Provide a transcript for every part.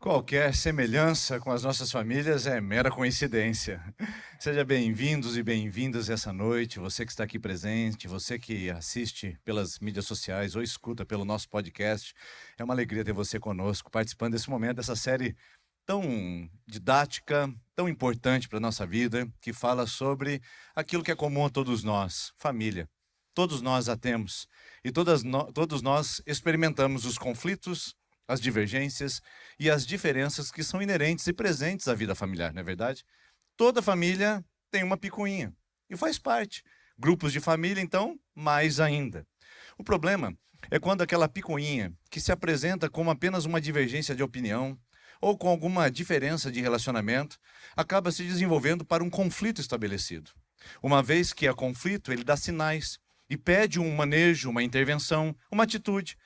Qualquer semelhança com as nossas famílias é mera coincidência. Seja bem-vindos e bem-vindas essa noite, você que está aqui presente, você que assiste pelas mídias sociais ou escuta pelo nosso podcast. É uma alegria ter você conosco, participando desse momento, dessa série tão didática, tão importante para a nossa vida, que fala sobre aquilo que é comum a todos nós, família. Todos nós a temos e todos nós experimentamos os conflitos, as divergências e as diferenças que são inerentes e presentes à vida familiar, não é verdade? Toda família tem uma picuinha e faz parte. Grupos de família, então, mais ainda. O problema é quando aquela picuinha, que se apresenta como apenas uma divergência de opinião ou com alguma diferença de relacionamento, acaba se desenvolvendo para um conflito estabelecido. Uma vez que há conflito, ele dá sinais e pede um manejo, uma intervenção, uma atitude.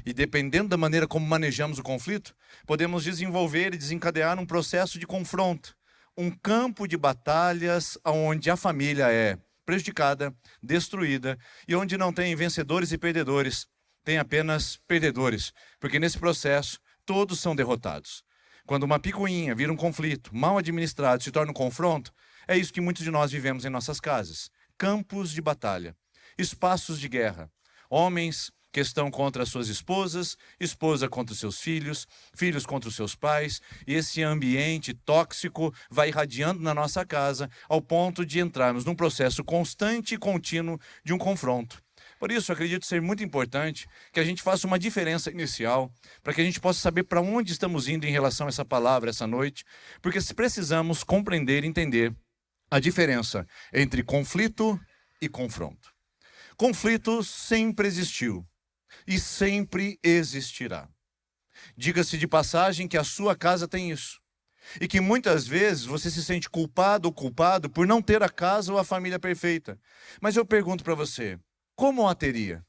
E dependendo da maneira como manejamos o conflito, podemos desenvolver e desencadear um processo de confronto, um campo de batalhas onde a família é prejudicada, destruída e onde não tem vencedores e perdedores, tem apenas perdedores, porque nesse processo todos são derrotados. Quando uma picuinha vira um conflito mal administrado, se torna um confronto, é isso que muitos de nós vivemos em nossas casas. Campos de batalha, espaços de guerra, homens que estão contra as suas esposas, esposa contra os seus filhos, filhos contra os seus pais, e esse ambiente tóxico vai irradiando na nossa casa ao ponto de entrarmos num processo constante e contínuo de um confronto. Por isso, acredito ser muito importante que a gente faça uma diferença inicial, para que a gente possa saber para onde estamos indo em relação a essa palavra essa noite, porque precisamos compreender e entender a diferença entre conflito e confronto. Conflito sempre existiu e sempre existirá. Diga-se de passagem que a sua casa tem isso. E que muitas vezes você se sente culpado ou culpado por não ter a casa ou a família perfeita. Mas eu pergunto para você, como a teria?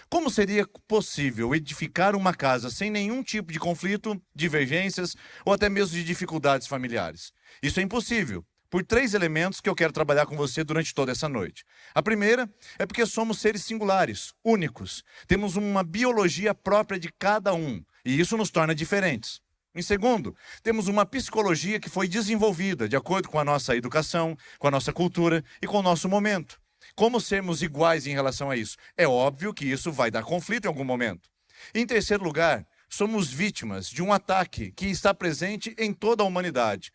Como seria possível edificar uma casa sem nenhum tipo de conflito, divergências ou até mesmo de dificuldades familiares? Isso é impossível. Por 3 elementos que eu quero trabalhar com você durante toda essa noite. A primeira é porque somos seres singulares, únicos. Temos uma biologia própria de cada um, e isso nos torna diferentes. Em segundo, temos uma psicologia que foi desenvolvida de acordo com a nossa educação, com a nossa cultura e com o nosso momento. Como sermos iguais em relação a isso? É óbvio que isso vai dar conflito em algum momento. Em terceiro lugar, somos vítimas de um ataque que está presente em toda a humanidade,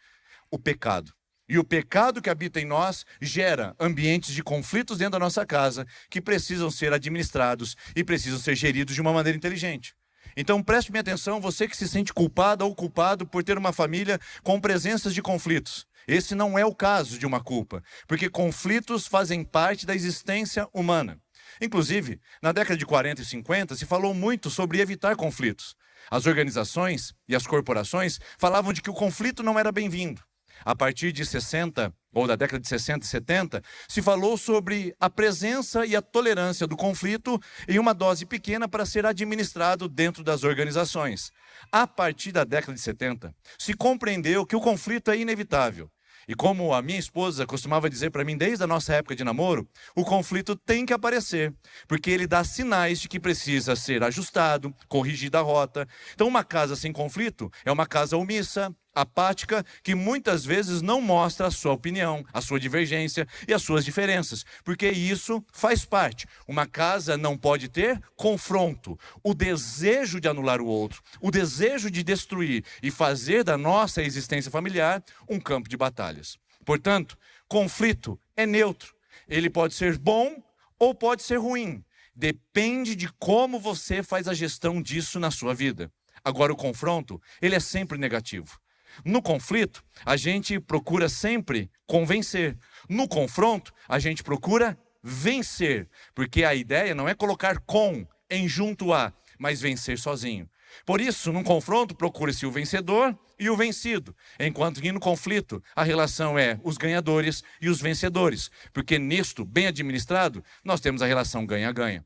o pecado. E o pecado que habita em nós gera ambientes de conflitos dentro da nossa casa que precisam ser administrados e precisam ser geridos de uma maneira inteligente. Então preste bem atenção, você que se sente culpada ou culpado por ter uma família com presenças de conflitos. Esse não é o caso de uma culpa, porque conflitos fazem parte da existência humana. Inclusive, na década de 40 e 50 se falou muito sobre evitar conflitos. As organizações e as corporações falavam de que o conflito não era bem-vindo. A partir de 60, ou da década de 60 e 70, se falou sobre a presença e a tolerância do conflito em uma dose pequena para ser administrado dentro das organizações. A partir da década de 70, se compreendeu que o conflito é inevitável. E como a minha esposa costumava dizer para mim desde a nossa época de namoro, o conflito tem que aparecer, porque ele dá sinais de que precisa ser ajustado, corrigida a rota. Então uma casa sem conflito é uma casa omissa, apática, que muitas vezes não mostra a sua opinião, a sua divergência e as suas diferenças, porque isso faz parte. Uma casa não pode ter confronto, o desejo de anular o outro, o desejo de destruir e fazer da nossa existência familiar um campo de batalhas. Portanto, conflito é neutro. Ele pode ser bom ou pode ser ruim. Depende de como você faz a gestão disso na sua vida. Agora, o confronto, ele é sempre negativo. No conflito, a gente procura sempre convencer. No confronto, a gente procura vencer. Porque a ideia não é colocar com em junto a, mas vencer sozinho. Por isso, num confronto, procura-se o vencedor e o vencido. Enquanto que no conflito, a relação é os ganhadores e os vencedores. Porque nisto, bem administrado, nós temos a relação ganha-ganha.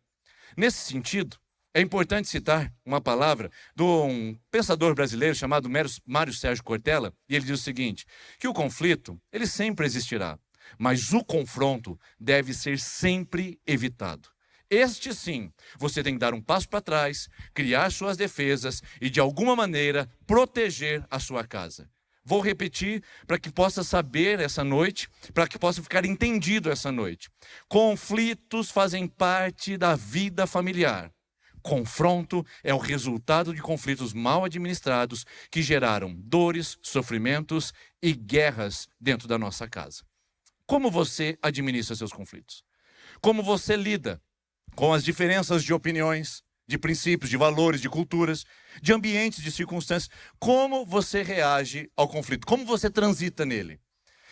Nesse sentido, é importante citar uma palavra de um pensador brasileiro chamado Mário Sérgio Cortella, e ele diz o seguinte, que o conflito, ele sempre existirá, mas o confronto deve ser sempre evitado. Este sim, você tem que dar um passo para trás, criar suas defesas e de alguma maneira proteger a sua casa. Vou repetir para que possa saber essa noite, para que possa ficar entendido essa noite. Conflitos fazem parte da vida familiar. Confronto é o resultado de conflitos mal administrados que geraram dores, sofrimentos e guerras dentro da nossa casa. Como você administra seus conflitos? Como você lida com as diferenças de opiniões, de princípios, de valores, de culturas, de ambientes, de circunstâncias? Como você reage ao conflito? Como você transita nele?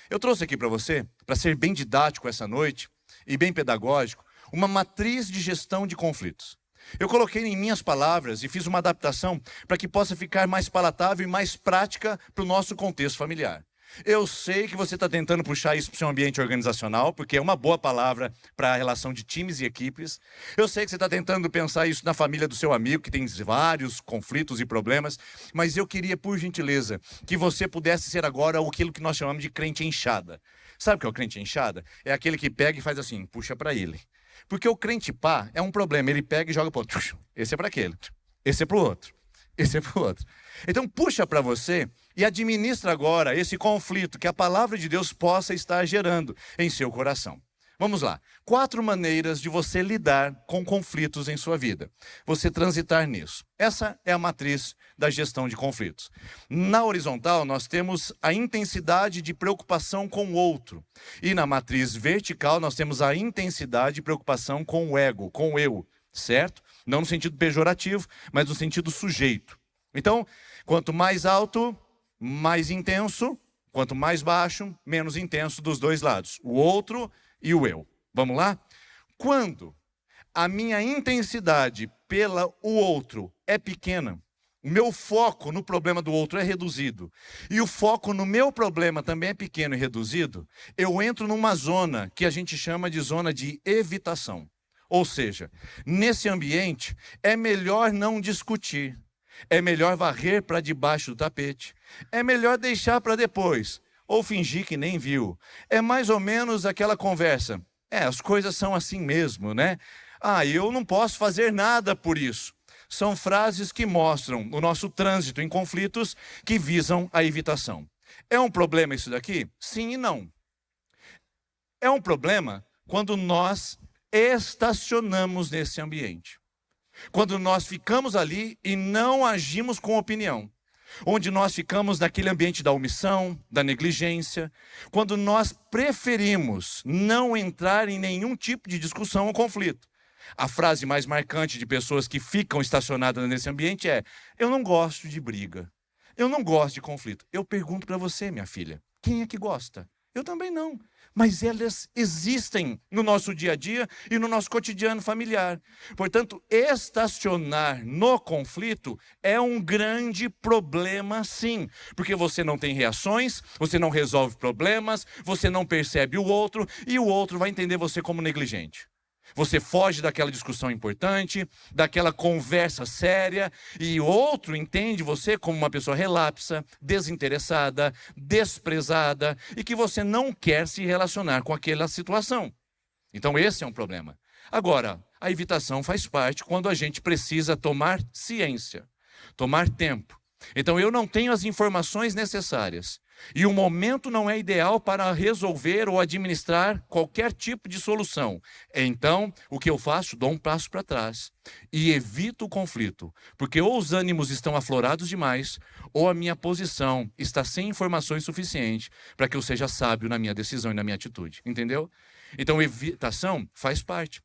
Eu trouxe aqui para você, para ser bem didático essa noite e bem pedagógico, uma matriz de gestão de conflitos. Eu coloquei em minhas palavras e fiz uma adaptação para que possa ficar mais palatável e mais prática para o nosso contexto familiar. Eu sei que você está tentando puxar isso para o seu ambiente organizacional, porque é uma boa palavra para a relação de times e equipes. Eu sei que você está tentando pensar isso na família do seu amigo, que tem vários conflitos e problemas, mas eu queria, por gentileza, que você pudesse ser agora aquilo que nós chamamos de crente enxada. Sabe o que é o crente enxada? É aquele que pega e faz assim, puxa para ele. Porque o crente pá é um problema, ele pega e joga para o outro. Esse é para aquele, esse é para o outro, esse é para o outro. Então puxa para você e administra agora esse conflito que a palavra de Deus possa estar gerando em seu coração. Vamos lá. 4 maneiras de você lidar com conflitos em sua vida. Você transitar nisso. Essa é a matriz da gestão de conflitos. Na horizontal, nós temos a intensidade de preocupação com o outro. E na matriz vertical, nós temos a intensidade de preocupação com o ego, com o eu, certo? Não no sentido pejorativo, mas no sentido sujeito. Então, quanto mais alto, mais intenso. Quanto mais baixo, menos intenso dos dois lados. O outro e o eu. Vamos lá? Quando a minha intensidade pelo outro é pequena, o meu foco no problema do outro é reduzido, e o foco no meu problema também é pequeno e reduzido, eu entro numa zona que a gente chama de zona de evitação. Ou seja, nesse ambiente é melhor não discutir, é melhor varrer para debaixo do tapete, é melhor deixar para depois, ou fingir que nem viu. É mais ou menos aquela conversa. As coisas são assim mesmo, né? Eu não posso fazer nada por isso. São frases que mostram o nosso trânsito em conflitos que visam a evitação. É um problema isso daqui? Sim e não. É um problema quando nós estacionamos nesse ambiente. Quando nós ficamos ali e não agimos com opinião. Onde nós ficamos naquele ambiente da omissão, da negligência, quando nós preferimos não entrar em nenhum tipo de discussão ou conflito. A frase mais marcante de pessoas que ficam estacionadas nesse ambiente é: eu não gosto de briga, eu não gosto de conflito. Eu pergunto para você, minha filha, quem é que gosta? Eu também não. Mas elas existem no nosso dia a dia e no nosso cotidiano familiar. Portanto, estacionar no conflito é um grande problema, sim. Porque você não tem reações, você não resolve problemas, você não percebe o outro e o outro vai entender você como negligente. Você foge daquela discussão importante, daquela conversa séria, e o outro entende você como uma pessoa relapsa, desinteressada, desprezada, e que você não quer se relacionar com aquela situação. Então esse é um problema. Agora, a evitação faz parte quando a gente precisa tomar ciência, tomar tempo. Então eu não tenho as informações necessárias. E o momento não é ideal para resolver ou administrar qualquer tipo de solução. Então, o que eu faço? Dou um passo para trás e evito o conflito. Porque ou os ânimos estão aflorados demais, ou a minha posição está sem informações suficientes para que eu seja sábio na minha decisão e na minha atitude. Entendeu? Então, evitação faz parte.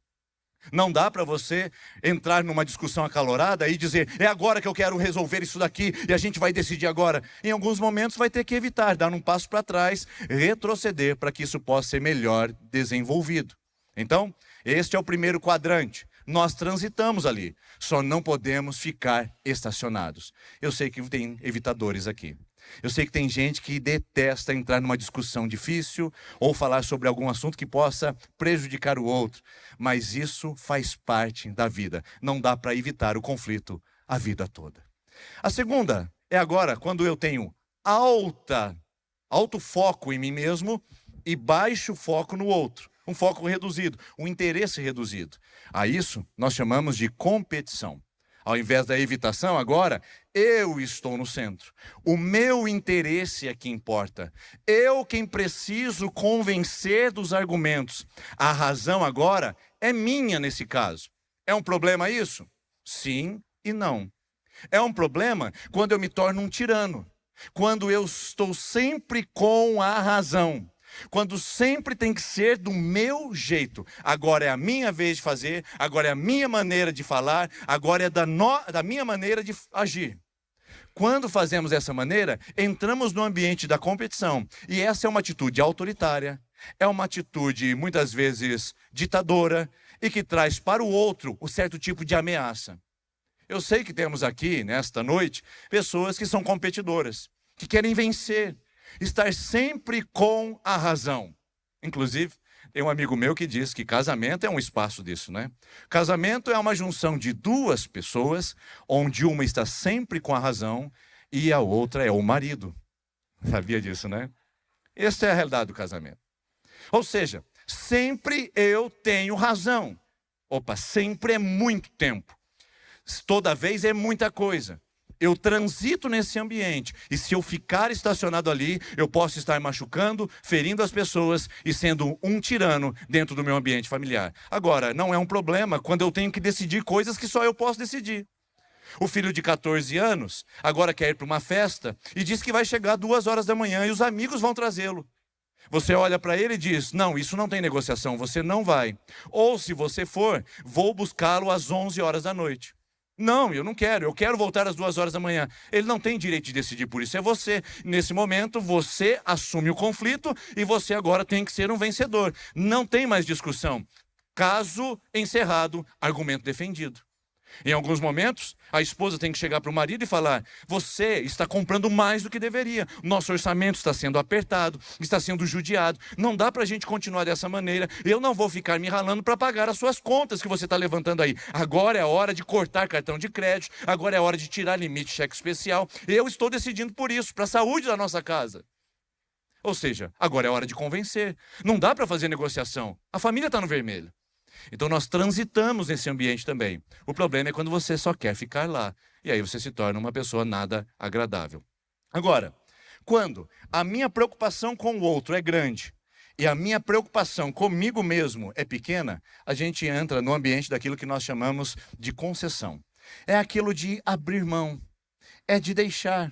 Não dá para você entrar numa discussão acalorada e dizer: é agora que eu quero resolver isso daqui e a gente vai decidir agora. Em alguns momentos vai ter que evitar, dar um passo para trás, retroceder para que isso possa ser melhor desenvolvido. Então, este é o primeiro quadrante. Nós transitamos ali, só não podemos ficar estacionados. Eu sei que tem evitadores aqui. Eu sei que tem gente que detesta entrar numa discussão difícil ou falar sobre algum assunto que possa prejudicar o outro. Mas isso faz parte da vida. Não dá para evitar o conflito a vida toda. A segunda é agora quando eu tenho alto foco em mim mesmo e baixo foco no outro. um foco reduzido, um interesse reduzido. A isso nós chamamos de competição. Ao invés da evitação, agora, eu estou no centro. O meu interesse é que importa. Eu quem preciso convencer dos argumentos. A razão agora é minha nesse caso. É um problema isso? Sim e não. É um problema quando eu me torno um tirano. Quando eu estou sempre com a razão. Quando sempre tem que ser do meu jeito. Agora é a minha vez de fazer, agora é a minha maneira de falar, agora é da minha maneira de agir. Quando fazemos dessa maneira, entramos no ambiente da competição. E essa é uma atitude autoritária, é uma atitude muitas vezes ditadora e que traz para o outro um certo tipo de ameaça. Eu sei que temos aqui, nesta noite, pessoas que são competidoras, que querem vencer. Estar sempre com a razão. Inclusive, tem um amigo meu que diz que casamento é um espaço disso, né? Casamento é uma junção de duas pessoas, onde uma está sempre com a razão e a outra é o marido. Sabia disso, né? Essa é a realidade do casamento. Ou seja, sempre eu tenho razão. Opa, sempre é muito tempo. Toda vez é muita coisa. Eu transito nesse ambiente e se eu ficar estacionado ali, eu posso estar machucando, ferindo as pessoas e sendo um tirano dentro do meu ambiente familiar. Agora, não é um problema quando eu tenho que decidir coisas que só eu posso decidir. O filho de 14 anos agora quer ir para uma festa e diz que vai chegar 2 horas da manhã e os amigos vão trazê-lo. Você olha para ele e diz, não, isso não tem negociação, você não vai. Ou se você for, vou buscá-lo às 11 horas da noite. Não, eu quero voltar às 2 horas da manhã. Ele não tem direito de decidir por isso, é você. Nesse momento, você assume o conflito e você agora tem que ser um vencedor. Não tem mais discussão. Caso encerrado, argumento defendido. Em alguns momentos, a esposa tem que chegar para o marido e falar, você está comprando mais do que deveria. Nosso orçamento está sendo apertado, está sendo judiado. Não dá para a gente continuar dessa maneira. Eu não vou ficar me ralando para pagar as suas contas que você está levantando aí. Agora é a hora de cortar cartão de crédito. Agora é a hora de tirar limite cheque especial. Eu estou decidindo por isso, para a saúde da nossa casa. Ou seja, agora é a hora de convencer. Não dá para fazer negociação. A família está no vermelho. Então nós transitamos nesse ambiente também. O problema é quando você só quer ficar lá. E aí você se torna uma pessoa nada agradável. Agora, quando a minha preocupação com o outro é grande e a minha preocupação comigo mesmo é pequena, a gente entra no ambiente daquilo que nós chamamos de concessão. É aquilo de abrir mão, é de deixar,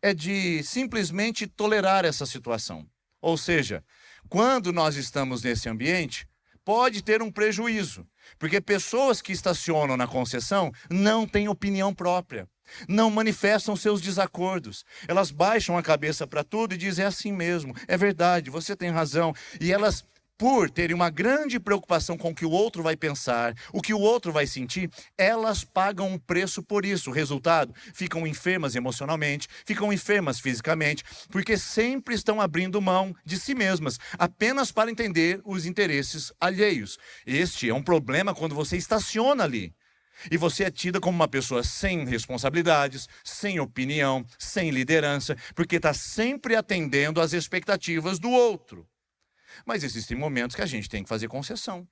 é de simplesmente tolerar essa situação. Ou seja, quando nós estamos nesse ambiente, pode ter um prejuízo, porque pessoas que estacionam na concessão não têm opinião própria, não manifestam seus desacordos. Elas baixam a cabeça para tudo e dizem, é assim mesmo, é verdade, você tem razão. E elas, por terem uma grande preocupação com o que o outro vai pensar, o que o outro vai sentir, elas pagam um preço por isso. O resultado, ficam enfermas emocionalmente, ficam enfermas fisicamente, porque sempre estão abrindo mão de si mesmas, apenas para entender os interesses alheios. Este é um problema quando você estaciona ali. E você é tida como uma pessoa sem responsabilidades, sem opinião, sem liderança, porque está sempre atendendo às expectativas do outro. Mas existem momentos que a gente tem que fazer concessão.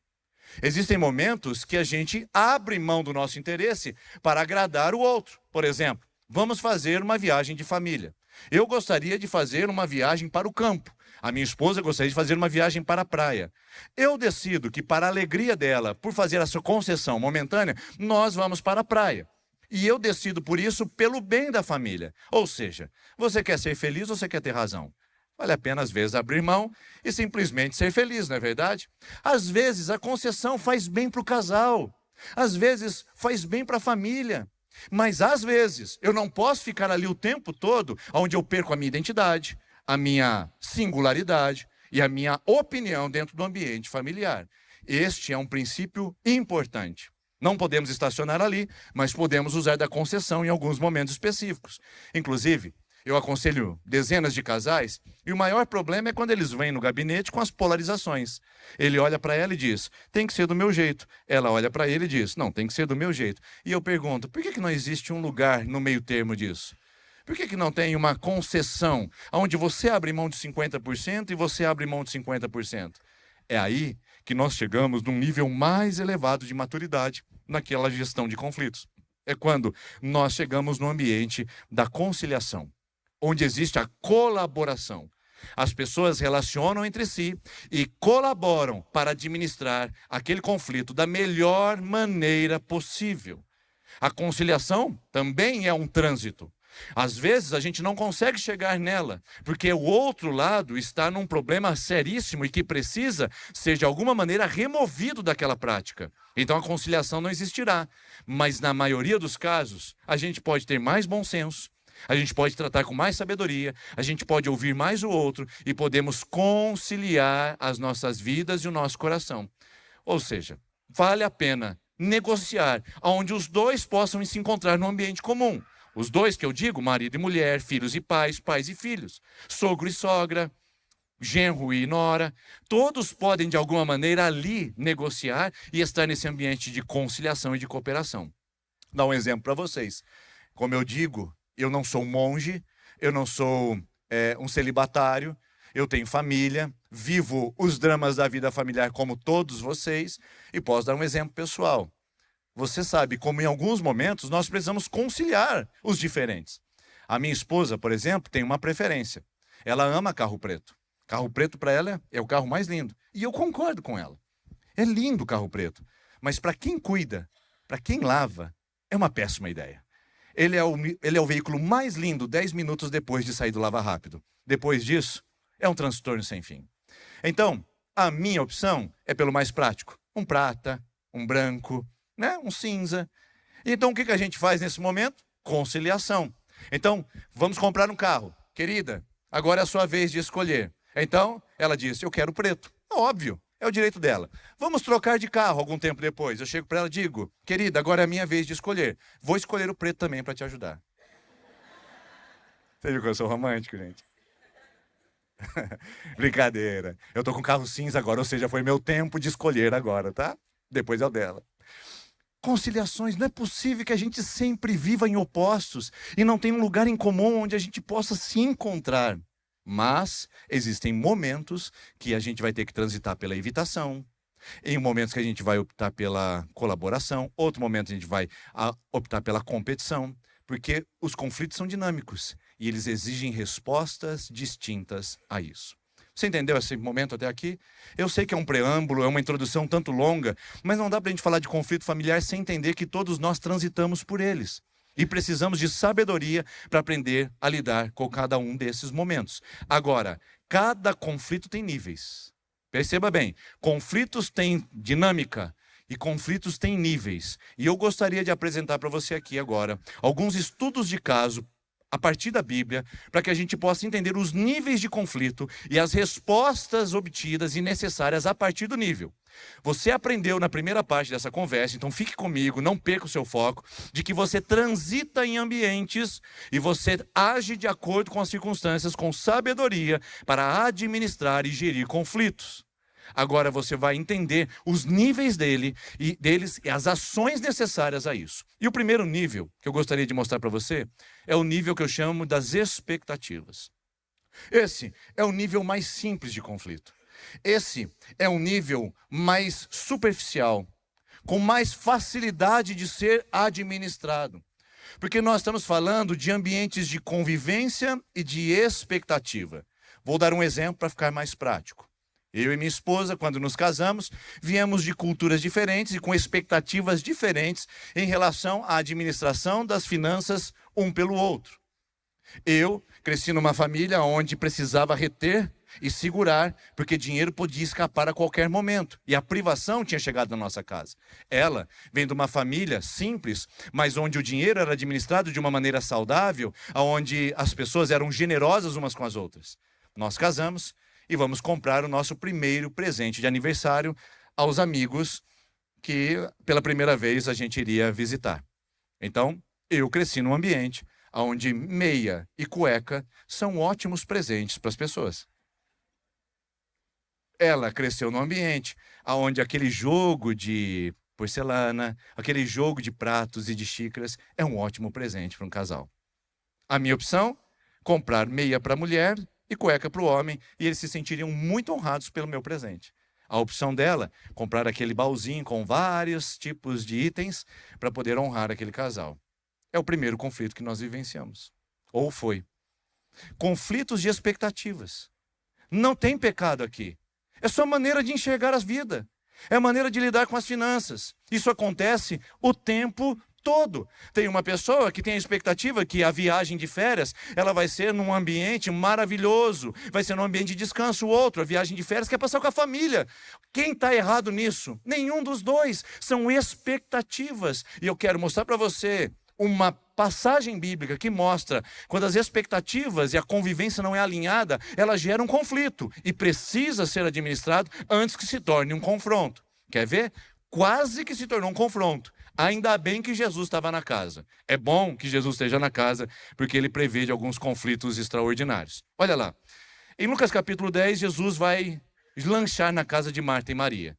Existem momentos que a gente abre mão do nosso interesse para agradar o outro. Por exemplo, vamos fazer uma viagem de família. Eu gostaria de fazer uma viagem para o campo. A minha esposa gostaria de fazer uma viagem para a praia. Eu decido que, para a alegria dela, por fazer essa concessão momentânea, nós vamos para a praia. E eu decido por isso pelo bem da família. Ou seja, você quer ser feliz ou você quer ter razão? Vale a pena, às vezes, abrir mão e simplesmente ser feliz, não é verdade? Às vezes, a concessão faz bem para o casal. Às vezes, faz bem para a família. Mas, às vezes, eu não posso ficar ali o tempo todo onde eu perco a minha identidade, a minha singularidade e a minha opinião dentro do ambiente familiar. Este é um princípio importante. Não podemos estacionar ali, mas podemos usar da concessão em alguns momentos específicos. Inclusive, eu aconselho dezenas de casais, e o maior problema é quando eles vêm no gabinete com as polarizações. Ele olha para ela e diz, tem que ser do meu jeito. Ela olha para ele e diz, não, tem que ser do meu jeito. E eu pergunto, por que não existe um lugar no meio termo disso? Por que não tem uma concessão, onde você abre mão de 50% e você abre mão de 50%? É aí que nós chegamos num nível mais elevado de maturidade naquela gestão de conflitos. É quando nós chegamos no ambiente da conciliação, onde existe a colaboração. As pessoas relacionam entre si e colaboram para administrar aquele conflito da melhor maneira possível. A conciliação também é um trânsito. Às vezes a gente não consegue chegar nela, porque o outro lado está num problema seríssimo e que precisa ser de alguma maneira removido daquela prática. Então a conciliação não existirá. Mas na maioria dos casos, a gente pode ter mais bom senso, a gente pode tratar com mais sabedoria, a gente pode ouvir mais o outro e podemos conciliar as nossas vidas e o nosso coração. Ou seja, vale a pena negociar onde os dois possam se encontrar num ambiente comum. Os dois que eu digo, marido e mulher, filhos e pais, pais e filhos, sogro e sogra, genro e nora, todos podem de alguma maneira ali negociar e estar nesse ambiente de conciliação e de cooperação. Dá um exemplo para vocês. Como eu digo, eu não sou um monge, eu não sou um celibatário, eu tenho família, vivo os dramas da vida familiar como todos vocês e posso dar um exemplo pessoal. Você sabe como em alguns momentos nós precisamos conciliar os diferentes. A minha esposa, por exemplo, tem uma preferência. Ela ama carro preto. Carro preto para ela é o carro mais lindo. E eu concordo com ela. É lindo o carro preto. Mas para quem cuida, para quem lava, é uma péssima ideia. Ele é o veículo mais lindo 10 minutos depois de sair do lava rápido. Depois disso, é um transtorno sem fim. Então, a minha opção é pelo mais prático. Um prata, um branco, né? Um cinza. Então, o que a gente faz nesse momento? Conciliação. Então, vamos comprar um carro. Querida, agora é a sua vez de escolher. Então, ela disse, eu quero preto. Óbvio, é o direito dela. Vamos trocar de carro algum tempo depois. Eu chego para ela e digo, querida, agora é a minha vez de escolher. Vou escolher o preto também para te ajudar. Você viu que eu sou romântico, gente? Brincadeira. Eu tô com carro cinza agora, ou seja, foi meu tempo de escolher agora, tá? Depois é o dela. Conciliações, não é possível que a gente sempre viva em opostos e não tenha um lugar em comum onde a gente possa se encontrar. Mas existem momentos que a gente vai ter que transitar pela evitação, em momentos que a gente vai optar pela colaboração, outro momento a gente vai optar pela competição, porque os conflitos são dinâmicos e eles exigem respostas distintas a isso. Você entendeu esse momento até aqui? Eu sei que é um preâmbulo, é uma introdução tanto longa, mas não dá para a gente falar de conflito familiar sem entender que todos nós transitamos por eles. E precisamos de sabedoria para aprender a lidar com cada um desses momentos. Agora, cada conflito tem níveis. Perceba bem, conflitos têm dinâmica e conflitos têm níveis. E eu gostaria de apresentar para você aqui agora alguns estudos de caso a partir da Bíblia, para que a gente possa entender os níveis de conflito e as respostas obtidas e necessárias a partir do nível. Você aprendeu na primeira parte dessa conversa, então fique comigo, não perca o seu foco, de que você transita em ambientes e você age de acordo com as circunstâncias, com sabedoria, para administrar e gerir conflitos. Agora você vai entender os níveis deles e as ações necessárias a isso. E o primeiro nível que eu gostaria de mostrar para você é o nível que eu chamo das expectativas. Esse é o nível mais simples de conflito. Esse é um nível mais superficial, com mais facilidade de ser administrado. Porque nós estamos falando de ambientes de convivência e de expectativa. Vou dar um exemplo para ficar mais prático. Eu e minha esposa, quando nos casamos, viemos de culturas diferentes e com expectativas diferentes em relação à administração das finanças um pelo outro. Eu cresci numa família onde precisava reter e segurar, porque dinheiro podia escapar a qualquer momento. E a privação tinha chegado na nossa casa. Ela vem de uma família simples, mas onde o dinheiro era administrado de uma maneira saudável, onde as pessoas eram generosas umas com as outras. Nós casamos e vamos comprar o nosso primeiro presente de aniversário aos amigos que pela primeira vez a gente iria visitar. Então, eu cresci num ambiente onde meia e cueca são ótimos presentes para as pessoas. Ela cresceu num ambiente onde aquele jogo de porcelana, aquele jogo de pratos e de xícaras é um ótimo presente para um casal. A minha opção? Comprar meia para a mulher e cueca para o homem, e eles se sentiriam muito honrados pelo meu presente. A opção dela, comprar aquele baúzinho com vários tipos de itens para poder honrar aquele casal. É o primeiro conflito que nós vivenciamos. Ou foi. Conflitos de expectativas. Não tem pecado aqui. É só maneira de enxergar a vida. É a maneira de lidar com as finanças. Isso acontece o tempo todo. Tem uma pessoa que tem a expectativa que a viagem de férias, ela vai ser num ambiente maravilhoso, vai ser num ambiente de descanso. O outro, a viagem de férias, quer passar com a família. Quem está errado nisso? Nenhum dos dois. São expectativas. E eu quero mostrar para você uma passagem bíblica que mostra quando as expectativas e a convivência não é alinhada, ela gera um conflito e precisa ser administrado antes que se torne um confronto. Quer ver? Quase que se tornou um confronto. Ainda bem que Jesus estava na casa. É bom que Jesus esteja na casa, porque ele prevê de alguns conflitos extraordinários. Olha lá. Em Lucas capítulo 10, Jesus vai lanchar na casa de Marta e Maria.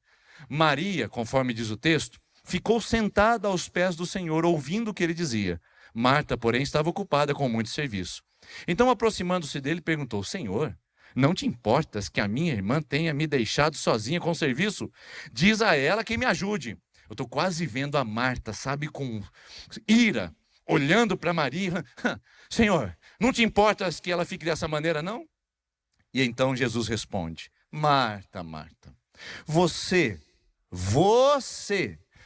Maria, conforme diz o texto, ficou sentada aos pés do Senhor, ouvindo o que ele dizia. Marta, porém, estava ocupada com muito serviço. Então, aproximando-se dele, perguntou: Senhor, não te importas que a minha irmã tenha me deixado sozinha com o serviço? Diz a ela que me ajude. Eu estou quase vendo a Marta, sabe, com ira, olhando para Maria. Senhor, não te importas que ela fique dessa maneira, não? E então Jesus responde: Marta, Marta, você,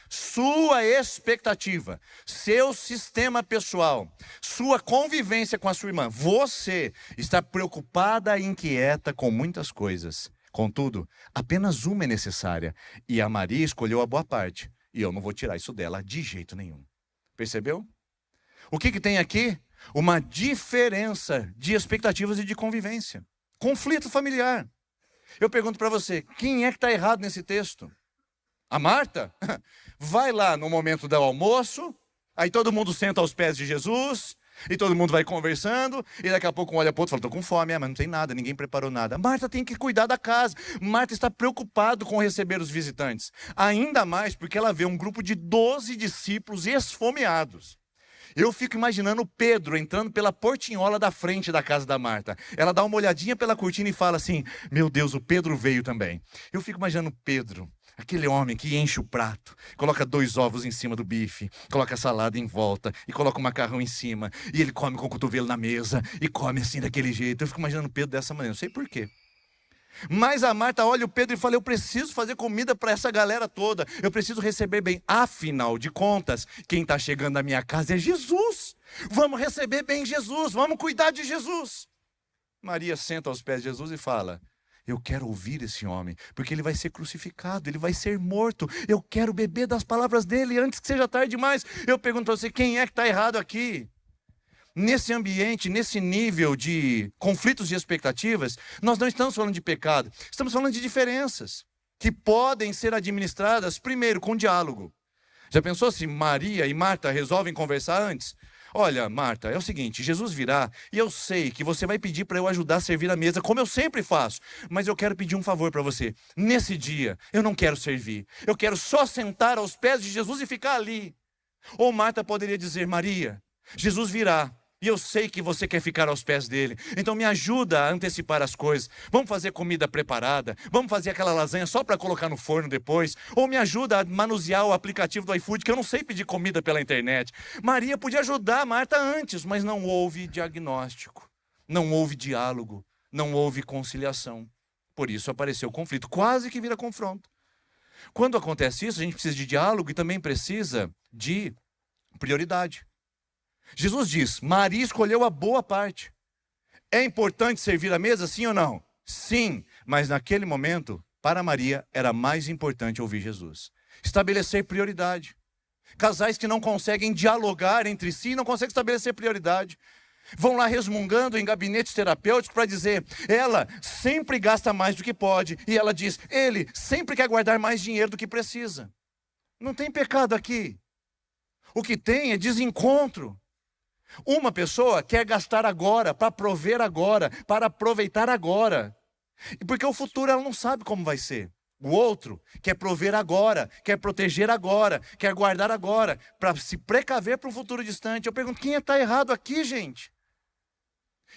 sua expectativa, seu sistema pessoal, sua convivência com a sua irmã, você está preocupada e inquieta com muitas coisas. Contudo, apenas uma é necessária, e a Maria escolheu a boa parte, e eu não vou tirar isso dela de jeito nenhum. Percebeu? O que tem aqui? Uma diferença de expectativas e de convivência. Conflito familiar. Eu pergunto para você, quem é que está errado nesse texto? A Marta? Vai lá no momento do almoço, aí todo mundo senta aos pés de Jesus, e todo mundo vai conversando, e daqui a pouco um olha para o outro e fala: estou com fome, mas não tem nada, ninguém preparou nada. Marta tem que cuidar da casa. Marta está preocupada com receber os visitantes. Ainda mais porque ela vê um grupo de 12 discípulos esfomeados. Eu fico imaginando Pedro entrando pela portinhola da frente da casa da Marta. Ela dá uma olhadinha pela cortina e fala assim: meu Deus, o Pedro veio também. Eu fico imaginando Pedro, aquele homem que enche o prato, coloca 2 ovos em cima do bife, coloca a salada em volta e coloca o macarrão em cima. E ele come com o cotovelo na mesa e come assim daquele jeito. Eu fico imaginando Pedro dessa maneira, não sei por quê. Mas a Marta olha o Pedro e fala: eu preciso fazer comida para essa galera toda. Eu preciso receber bem. Afinal de contas, quem está chegando na minha casa é Jesus. Vamos receber bem Jesus, vamos cuidar de Jesus. Maria senta aos pés de Jesus e fala: eu quero ouvir esse homem, porque ele vai ser crucificado, ele vai ser morto. Eu quero beber das palavras dele antes que seja tarde demais. Eu pergunto para você, quem é que está errado aqui? Nesse ambiente, nesse nível de conflitos de expectativas, nós não estamos falando de pecado, estamos falando de diferenças que podem ser administradas, primeiro, com diálogo. Já pensou se Maria e Marta resolvem conversar antes? Olha, Marta, é o seguinte, Jesus virá e eu sei que você vai pedir para eu ajudar a servir a mesa, como eu sempre faço, mas eu quero pedir um favor para você. Nesse dia, eu não quero servir, eu quero só sentar aos pés de Jesus e ficar ali. Ou Marta poderia dizer: Maria, Jesus virá e eu sei que você quer ficar aos pés dele, então me ajuda a antecipar as coisas. Vamos fazer comida preparada, vamos fazer aquela lasanha só para colocar no forno depois, ou me ajuda a manusear o aplicativo do iFood, que eu não sei pedir comida pela internet. Maria podia ajudar a Marta antes, mas não houve diagnóstico, não houve diálogo, não houve conciliação. Por isso apareceu o conflito, quase que vira confronto. Quando acontece isso, a gente precisa de diálogo e também precisa de prioridade. Jesus diz: Maria escolheu a boa parte. É importante servir a mesa, sim ou não? Sim, mas naquele momento, para Maria, era mais importante ouvir Jesus. Estabelecer prioridade. Casais que não conseguem dialogar entre si, não conseguem estabelecer prioridade. Vão lá resmungando em gabinetes terapêuticos para dizer: ela sempre gasta mais do que pode. E ela diz: ele sempre quer guardar mais dinheiro do que precisa. Não tem pecado aqui. O que tem é desencontro. Uma pessoa quer gastar agora, para prover agora, para aproveitar agora. E porque o futuro ela não sabe como vai ser. O outro quer prover agora, quer proteger agora, quer guardar agora, para se precaver para um futuro distante. Eu pergunto, quem está errado aqui, gente?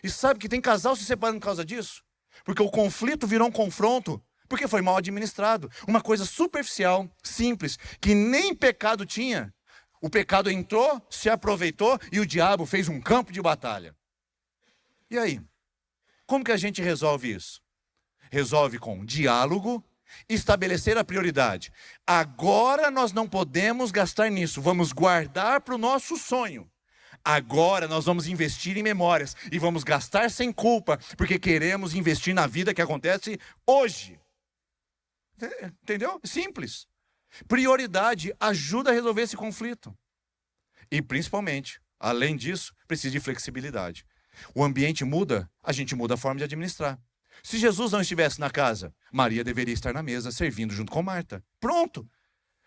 E sabe que tem casal se separando por causa disso? Porque o conflito virou um confronto Porque foi mal administrado. Uma coisa superficial, simples, que nem pecado tinha. O pecado entrou, se aproveitou e o diabo fez um campo de batalha. E aí? Como que a gente resolve isso? Resolve com diálogo, estabelecer a prioridade. Agora nós não podemos gastar nisso, vamos guardar para o nosso sonho. Agora nós vamos investir em memórias e vamos gastar sem culpa, porque queremos investir na vida que acontece hoje. Entendeu? Simples. Prioridade ajuda a resolver esse conflito. E principalmente, além disso, precisa de flexibilidade. O ambiente muda, a gente muda a forma de administrar. Se Jesus não estivesse na casa, Maria deveria estar na mesa, servindo junto com Marta. Pronto.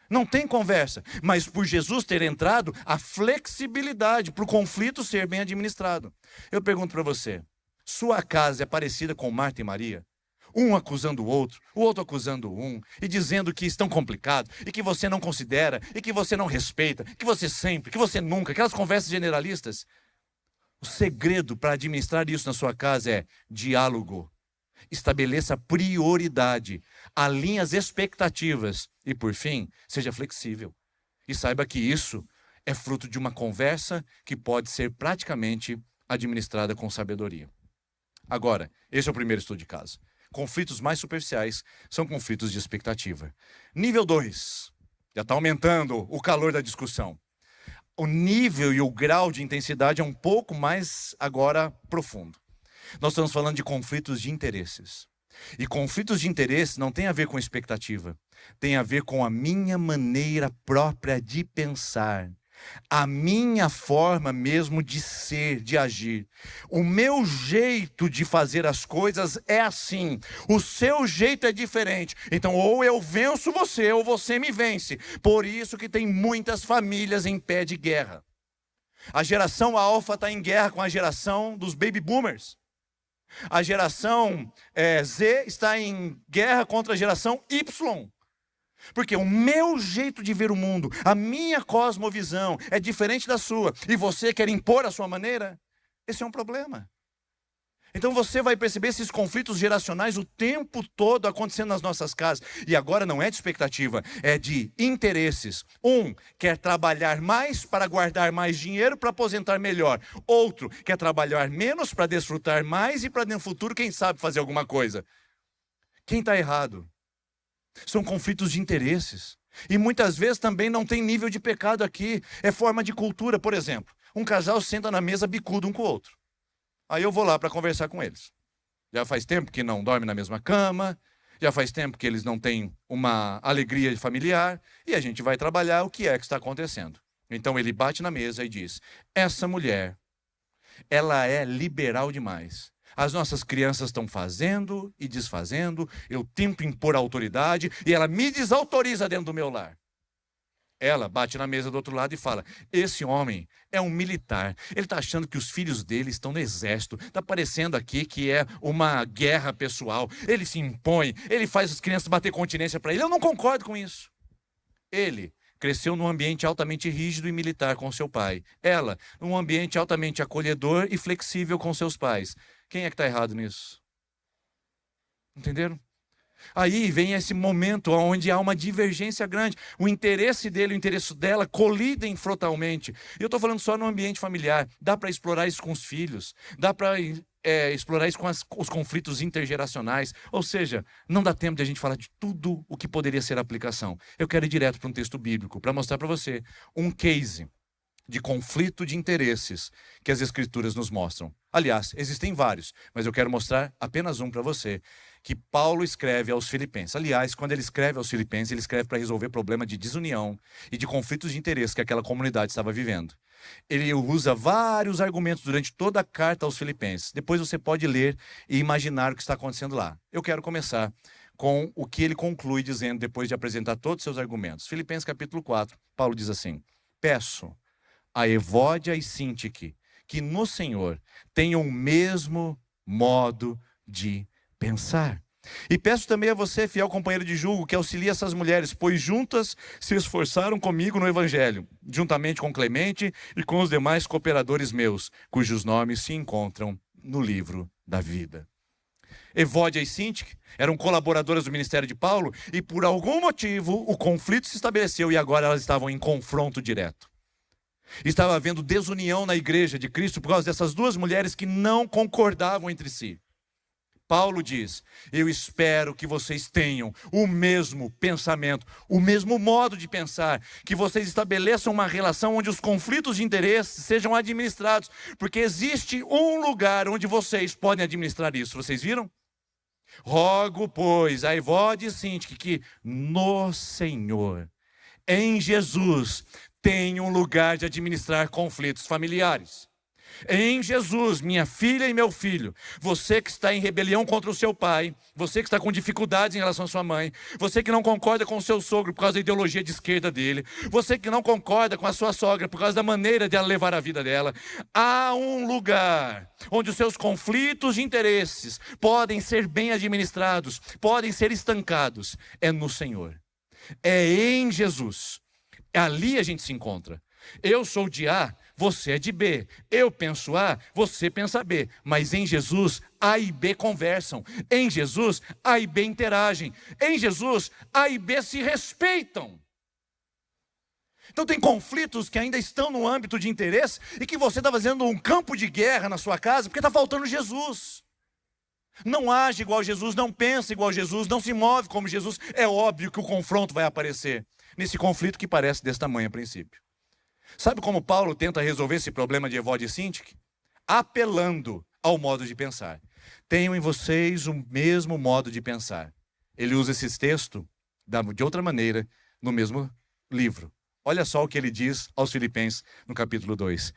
Não tem conversa. Mas por Jesus ter entrado, a flexibilidade para o conflito ser bem administrado. Eu pergunto para você, sua casa é parecida com Marta e Maria? Um acusando o outro acusando um, e dizendo que estão complicados, e que você não considera, e que você não respeita, que você sempre, que você nunca, aquelas conversas generalistas. O segredo para administrar isso na sua casa é diálogo. Estabeleça prioridade, alinhe as expectativas e, por fim, seja flexível. E saiba que isso é fruto de uma conversa que pode ser praticamente administrada com sabedoria. Agora, esse é o primeiro estudo de caso. Conflitos mais superficiais são conflitos de expectativa. Nível 2. Já está aumentando o calor da discussão. O nível e o grau de intensidade é um pouco mais agora profundo. Nós estamos falando de conflitos de interesses. E conflitos de interesse não tem a ver com expectativa. Tem a ver com a minha maneira própria de pensar. A minha forma mesmo de ser, de agir. O meu jeito de fazer as coisas é assim. O seu jeito é diferente. Então ou eu venço você ou você me vence. Por isso que tem muitas famílias em pé de guerra. A geração alfa está em guerra com a geração dos baby boomers. A geração Z está em guerra contra a geração Y. Porque o meu jeito de ver o mundo, a minha cosmovisão é diferente da sua, e você quer impor a sua maneira, esse é um problema. Então você vai perceber esses conflitos geracionais o tempo todo acontecendo nas nossas casas. E agora não é de expectativa, é de interesses. Um quer trabalhar mais para guardar mais dinheiro para aposentar melhor. Outro quer trabalhar menos para desfrutar mais e para no futuro, quem sabe, fazer alguma coisa. Quem está errado? São conflitos de interesses. E muitas vezes também não tem nível de pecado aqui. É forma de cultura. Por exemplo, um casal senta na mesa bicudo um com o outro. Aí eu vou lá para conversar com eles. Já faz tempo que não dorme na mesma cama. Já faz tempo que eles não têm uma alegria familiar. E a gente vai trabalhar o que é que está acontecendo. Então ele bate na mesa e diz: essa mulher, ela é liberal demais. As nossas crianças estão fazendo e desfazendo, eu tento impor autoridade e ela me desautoriza dentro do meu lar. Ela bate na mesa do outro lado e fala: esse homem é um militar, ele está achando que os filhos dele estão no exército, está parecendo aqui que é uma guerra pessoal, ele se impõe, ele faz as crianças bater continência para ele. Eu não concordo com isso. Ele cresceu num ambiente altamente rígido e militar com seu pai. Ela, num ambiente altamente acolhedor e flexível com seus pais. Quem é que está errado nisso? Entenderam? Aí vem esse momento onde há uma divergência grande. O interesse dele e o interesse dela colidem frontalmente. E eu estou falando só no ambiente familiar. Dá para explorar isso com os filhos. Dá para explorar isso com os conflitos intergeracionais. Ou seja, não dá tempo de a gente falar de tudo o que poderia ser a aplicação. Eu quero ir direto para um texto bíblico para mostrar para você um case de conflito de interesses que as Escrituras nos mostram. Aliás, existem vários, mas eu quero mostrar apenas um para você, que Paulo escreve aos Filipenses. Aliás, quando ele escreve aos Filipenses, ele escreve para resolver problema de desunião e de conflitos de interesse que aquela comunidade estava vivendo. Ele usa vários argumentos durante toda a carta aos Filipenses. Depois você pode ler e imaginar o que está acontecendo lá. Eu quero começar com o que ele conclui dizendo, depois de apresentar todos os seus argumentos. Filipenses capítulo 4, Paulo diz assim: peço a Evódia e Sintique que no Senhor tenham o mesmo modo de pensar. E peço também a você, fiel companheiro de julgo, que auxilie essas mulheres, pois juntas se esforçaram comigo no Evangelho, juntamente com Clemente e com os demais cooperadores meus, cujos nomes se encontram no livro da vida. Evódia e Sintique eram colaboradoras do ministério de Paulo e por algum motivo o conflito se estabeleceu e agora elas estavam em confronto direto. Estava havendo desunião na igreja de Cristo por causa dessas duas mulheres que não concordavam entre si. Paulo diz: eu espero que vocês tenham o mesmo pensamento, o mesmo modo de pensar, que vocês estabeleçam uma relação onde os conflitos de interesse sejam administrados, porque existe um lugar onde vocês podem administrar isso. Vocês viram? Rogo, pois, a Evódia e Sintique que no Senhor, em Jesus, tenham lugar de administrar conflitos familiares. Em Jesus, minha filha e meu filho, você que está em rebelião contra o seu pai, você que está com dificuldades em relação à sua mãe, você que não concorda com o seu sogro por causa da ideologia de esquerda dele, você que não concorda com a sua sogra por causa da maneira de ela levar a vida dela, há um lugar onde os seus conflitos de interesses podem ser bem administrados, podem ser estancados. É no Senhor, é em Jesus. Ali a gente se encontra. Eu sou de A, você é de B. Eu penso A, você pensa B. Mas em Jesus, A e B conversam. Em Jesus, A e B interagem. Em Jesus, A e B se respeitam. Então tem conflitos que ainda estão no âmbito de interesse e que você está fazendo um campo de guerra na sua casa porque está faltando Jesus. Não age igual a Jesus, não pensa igual a Jesus, não se move como Jesus. É óbvio que o confronto vai aparecer nesse conflito que parece desse tamanho a princípio. Sabe como Paulo tenta resolver esse problema de Evódia e Sintique? Apelando ao modo de pensar. Tenham em vocês o mesmo modo de pensar. Ele usa esse texto de outra maneira no mesmo livro. Olha só o que ele diz aos Filipenses no capítulo 2.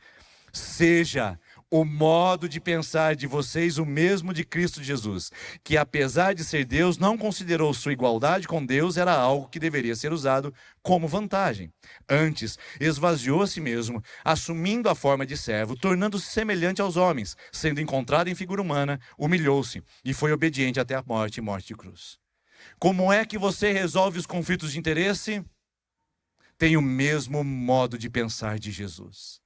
Seja o modo de pensar de vocês o mesmo de Cristo Jesus, que apesar de ser Deus, não considerou sua igualdade com Deus era algo que deveria ser usado como vantagem. Antes, esvaziou a si mesmo, assumindo a forma de servo, tornando-se semelhante aos homens, sendo encontrado em figura humana, humilhou-se e foi obediente até a morte e morte de cruz. Como é que você resolve os conflitos de interesse? Tem o mesmo modo de pensar de Jesus.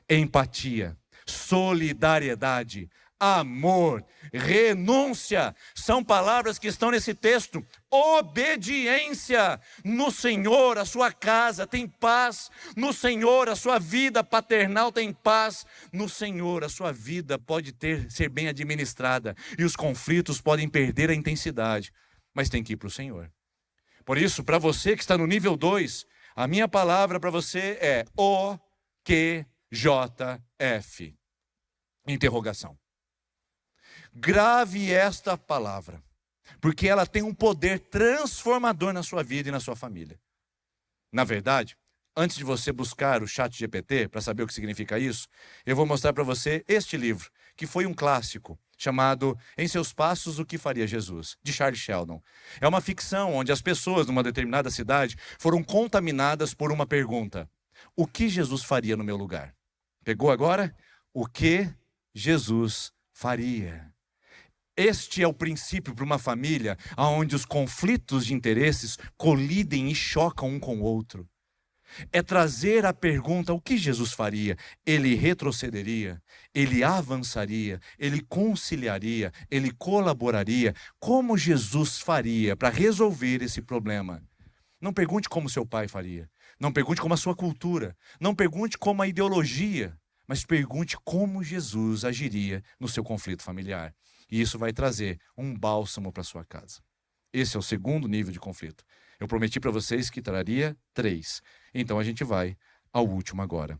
Empatia, solidariedade, amor, renúncia, são palavras que estão nesse texto. Obediência. No Senhor a sua casa tem paz, no Senhor a sua vida paternal tem paz, no Senhor a sua vida pode ser bem administrada e os conflitos podem perder a intensidade, mas tem que ir para o Senhor. Por isso, para você que está no nível 2, a minha palavra para você é OQJF. Interrogação. Grave esta palavra, porque ela tem um poder transformador na sua vida e na sua família. Na verdade, antes de você buscar o ChatGPT para saber o que significa isso, eu vou mostrar para você este livro, que foi um clássico, chamado Em Seus Passos, o que Faria Jesus, de Charles Sheldon. É uma ficção onde as pessoas numa determinada cidade foram contaminadas por uma pergunta: o que Jesus faria no meu lugar? Pegou agora? O que Jesus faria? Este é o princípio para uma família onde os conflitos de interesses colidem e chocam um com o outro. É trazer a pergunta: o que Jesus faria? Ele retrocederia? Ele avançaria? Ele conciliaria? Ele colaboraria? Como Jesus faria para resolver esse problema? Não pergunte como seu pai faria. Não pergunte como a sua cultura. Não pergunte como a ideologia. Mas pergunte como Jesus agiria no seu conflito familiar. E isso vai trazer um bálsamo para a sua casa. Esse é o segundo nível de conflito. Eu prometi para vocês que traria 3. Então a gente vai ao último agora.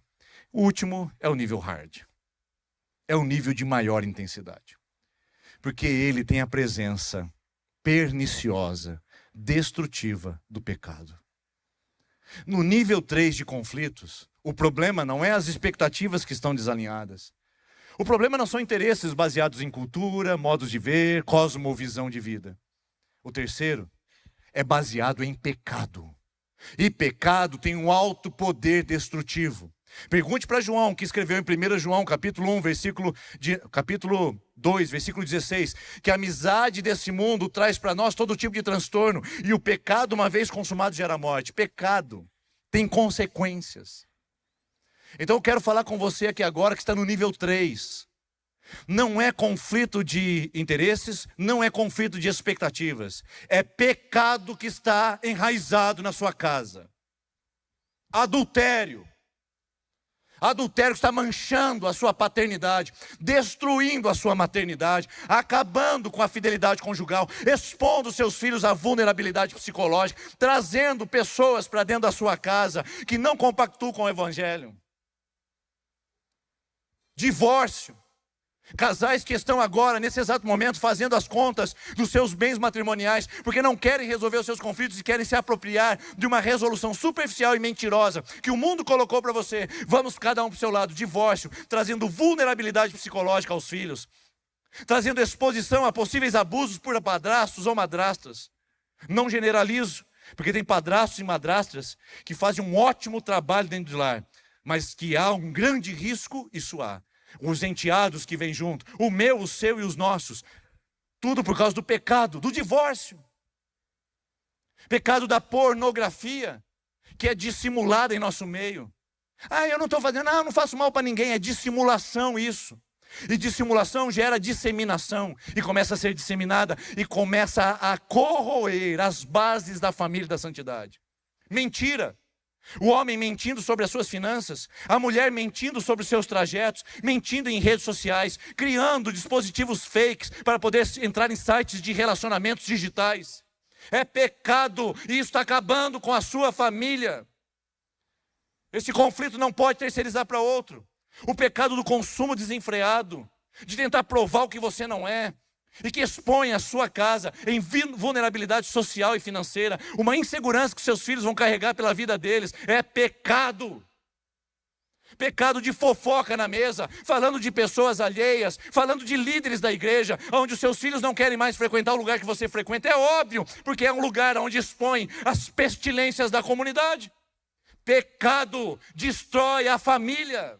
O último é o nível hard. É o nível de maior intensidade. Porque ele tem a presença perniciosa, destrutiva do pecado. No nível 3 de conflitos, o problema não é as expectativas que estão desalinhadas. O problema não são interesses baseados em cultura, modos de ver, cosmovisão de vida. O terceiro é baseado em pecado. E pecado tem um alto poder destrutivo. Pergunte para João, que escreveu em 1 João, capítulo 2, versículo 16, que a amizade desse mundo traz para nós todo tipo de transtorno, e o pecado, uma vez consumado, gera morte. Pecado tem consequências. Então eu quero falar com você aqui agora que está no nível 3. Não é conflito de interesses, não é conflito de expectativas. É pecado que está enraizado na sua casa. Adultério. Adultério está manchando a sua paternidade, destruindo a sua maternidade, acabando com a fidelidade conjugal, expondo seus filhos à vulnerabilidade psicológica, trazendo pessoas para dentro da sua casa que não compactuam com o evangelho. Divórcio. Casais que estão agora, nesse exato momento, fazendo as contas dos seus bens matrimoniais, porque não querem resolver os seus conflitos e querem se apropriar de uma resolução superficial e mentirosa que o mundo colocou para você. Vamos cada um para o seu lado. Divórcio, trazendo vulnerabilidade psicológica aos filhos, trazendo exposição a possíveis abusos por padrastos ou madrastas. Não generalizo, porque tem padrastos e madrastas que fazem um ótimo trabalho dentro do lar, mas que há um grande risco, isso há. Os enteados que vêm junto, o meu, o seu e os nossos, tudo por causa do pecado, do divórcio. Pecado da pornografia, que é dissimulada em nosso meio. Eu não estou fazendo, eu não faço mal para ninguém, é dissimulação isso. E dissimulação gera disseminação, e começa a ser disseminada, e começa a corroer as bases da família e da santidade. Mentira. O homem mentindo sobre as suas finanças, a mulher mentindo sobre os seus trajetos, mentindo em redes sociais, criando dispositivos fakes para poder entrar em sites de relacionamentos digitais. É pecado e isso está acabando com a sua família. Esse conflito não pode terceirizar para outro. O pecado do consumo desenfreado, de tentar provar o que você não é, e que expõe a sua casa em vulnerabilidade social e financeira, uma insegurança que seus filhos vão carregar pela vida deles, é pecado. Pecado de fofoca na mesa, falando de pessoas alheias, falando de líderes da igreja, onde os seus filhos não querem mais frequentar o lugar que você frequenta. É óbvio, porque é um lugar onde expõe as pestilências da comunidade. Pecado destrói a família.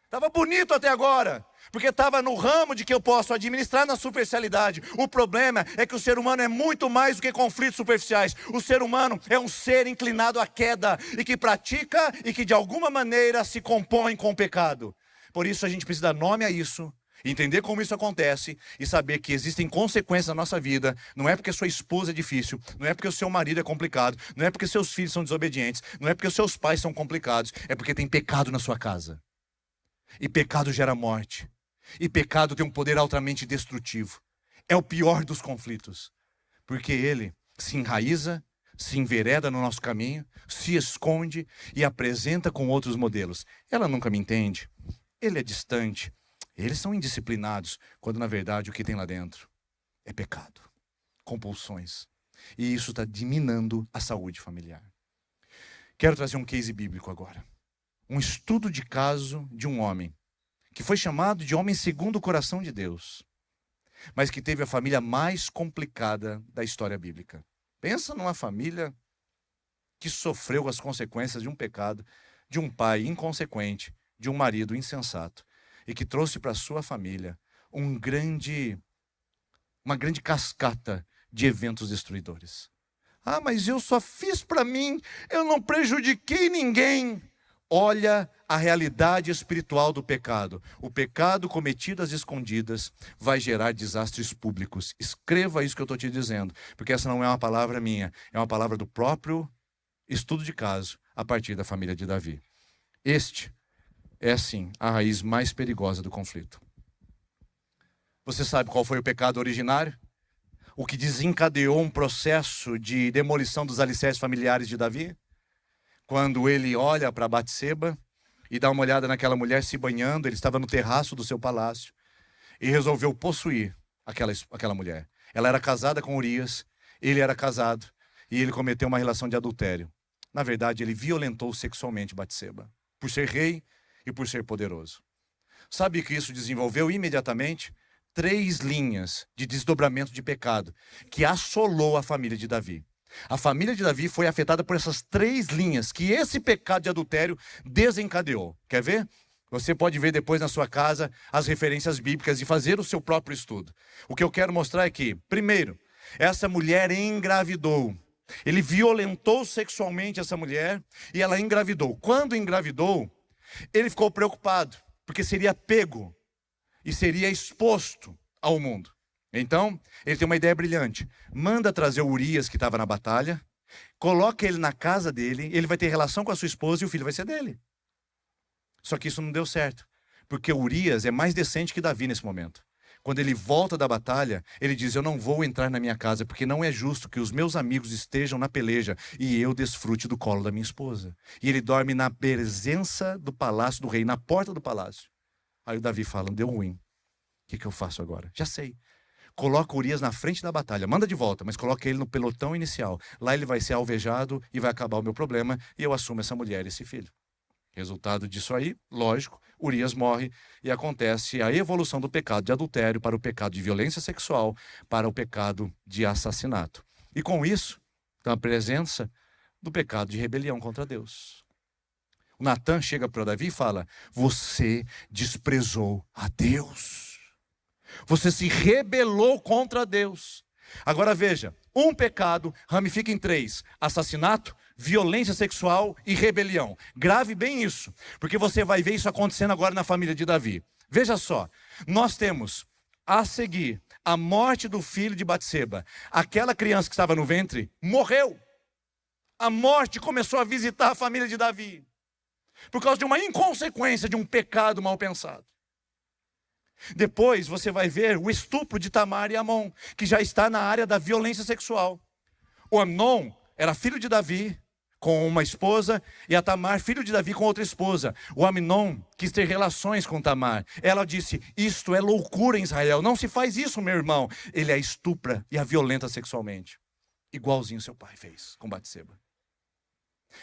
Estava bonito até agora, porque estava no ramo de que eu posso administrar na superficialidade. O problema é que o ser humano é muito mais do que conflitos superficiais. O ser humano é um ser inclinado à queda e que pratica e que de alguma maneira se compõe com o pecado. Por isso a gente precisa dar nome a isso, entender como isso acontece e saber que existem consequências na nossa vida. Não é porque sua esposa é difícil, não é porque o seu marido é complicado, não é porque seus filhos são desobedientes, não é porque os seus pais são complicados, é porque tem pecado na sua casa. E pecado gera morte. E pecado tem um poder altamente destrutivo. É o pior dos conflitos. Porque ele se enraiza, se envereda no nosso caminho, se esconde e apresenta com outros modelos. Ela nunca me entende. Ele é distante. Eles são indisciplinados. Quando na verdade o que tem lá dentro é pecado. Compulsões. E isso está minando a saúde familiar. Quero trazer um case bíblico agora. Um estudo de caso de um homem que foi chamado de homem segundo o coração de Deus, mas que teve a família mais complicada da história bíblica. Pensa numa família que sofreu as consequências de um pecado, de um pai inconsequente, de um marido insensato, e que trouxe para sua família uma grande cascata de eventos destruidores. Mas eu só fiz para mim, eu não prejudiquei ninguém. Olha a realidade espiritual do pecado. O pecado cometido às escondidas vai gerar desastres públicos. Escreva isso que eu estou te dizendo, porque essa não é uma palavra minha, é uma palavra do próprio estudo de caso, a partir da família de Davi. Este é, sim, a raiz mais perigosa do conflito. Você sabe qual foi o pecado originário? O que desencadeou um processo de demolição dos alicerces familiares de Davi? Quando ele olha para Batseba e dá uma olhada naquela mulher se banhando, ele estava no terraço do seu palácio e resolveu possuir aquela mulher. Ela era casada com Urias, ele era casado e ele cometeu uma relação de adultério. Na verdade, ele violentou sexualmente Batseba, por ser rei e por ser poderoso. Sabe que isso desenvolveu imediatamente 3 linhas de desdobramento de pecado que assolou a família de Davi. A família de Davi foi afetada por essas 3 linhas que esse pecado de adultério desencadeou. Quer ver? Você pode ver depois na sua casa as referências bíblicas e fazer o seu próprio estudo. O que eu quero mostrar é que, primeiro, essa mulher engravidou. Ele violentou sexualmente essa mulher e ela engravidou. Quando engravidou, ele ficou preocupado, porque seria pego e seria exposto ao mundo. Então, ele tem uma ideia brilhante. Manda trazer o Urias, que estava na batalha, coloca ele na casa dele, ele vai ter relação com a sua esposa e o filho vai ser dele. Só que isso não deu certo, porque Urias é mais decente que Davi nesse momento. Quando ele volta da batalha, ele diz: eu não vou entrar na minha casa, porque não é justo que os meus amigos estejam na peleja e eu desfrute do colo da minha esposa. E ele dorme na presença do palácio do rei, na porta do palácio. Aí o Davi fala: deu ruim. O que eu faço agora? Já sei. Coloca Urias na frente da batalha, manda de volta, mas coloca ele no pelotão inicial. Lá ele vai ser alvejado e vai acabar o meu problema e eu assumo essa mulher e esse filho. Resultado disso aí, lógico, Urias morre e acontece a evolução do pecado de adultério para o pecado de violência sexual, para o pecado de assassinato. E com isso, a presença do pecado de rebelião contra Deus. O Natan chega para Davi e fala: você desprezou a Deus. Você se rebelou contra Deus. Agora veja, um pecado ramifica em 3: assassinato, violência sexual e rebelião. Grave bem isso, porque você vai ver isso acontecendo agora na família de Davi. Veja só, nós temos a seguir a morte do filho de Batseba. Aquela criança que estava no ventre morreu. A morte começou a visitar a família de Davi, por causa de uma inconsequência, de um pecado mal pensado. Depois você vai ver o estupro de Tamar e Amnon, que já está na área da violência sexual. O Amnon era filho de Davi com uma esposa, e a Tamar, filho de Davi, com outra esposa. O Amnon quis ter relações com Tamar. Ela disse: isto é loucura em Israel, não se faz isso, meu irmão. Ele a estupra e a violenta sexualmente, igualzinho seu pai fez com Batseba.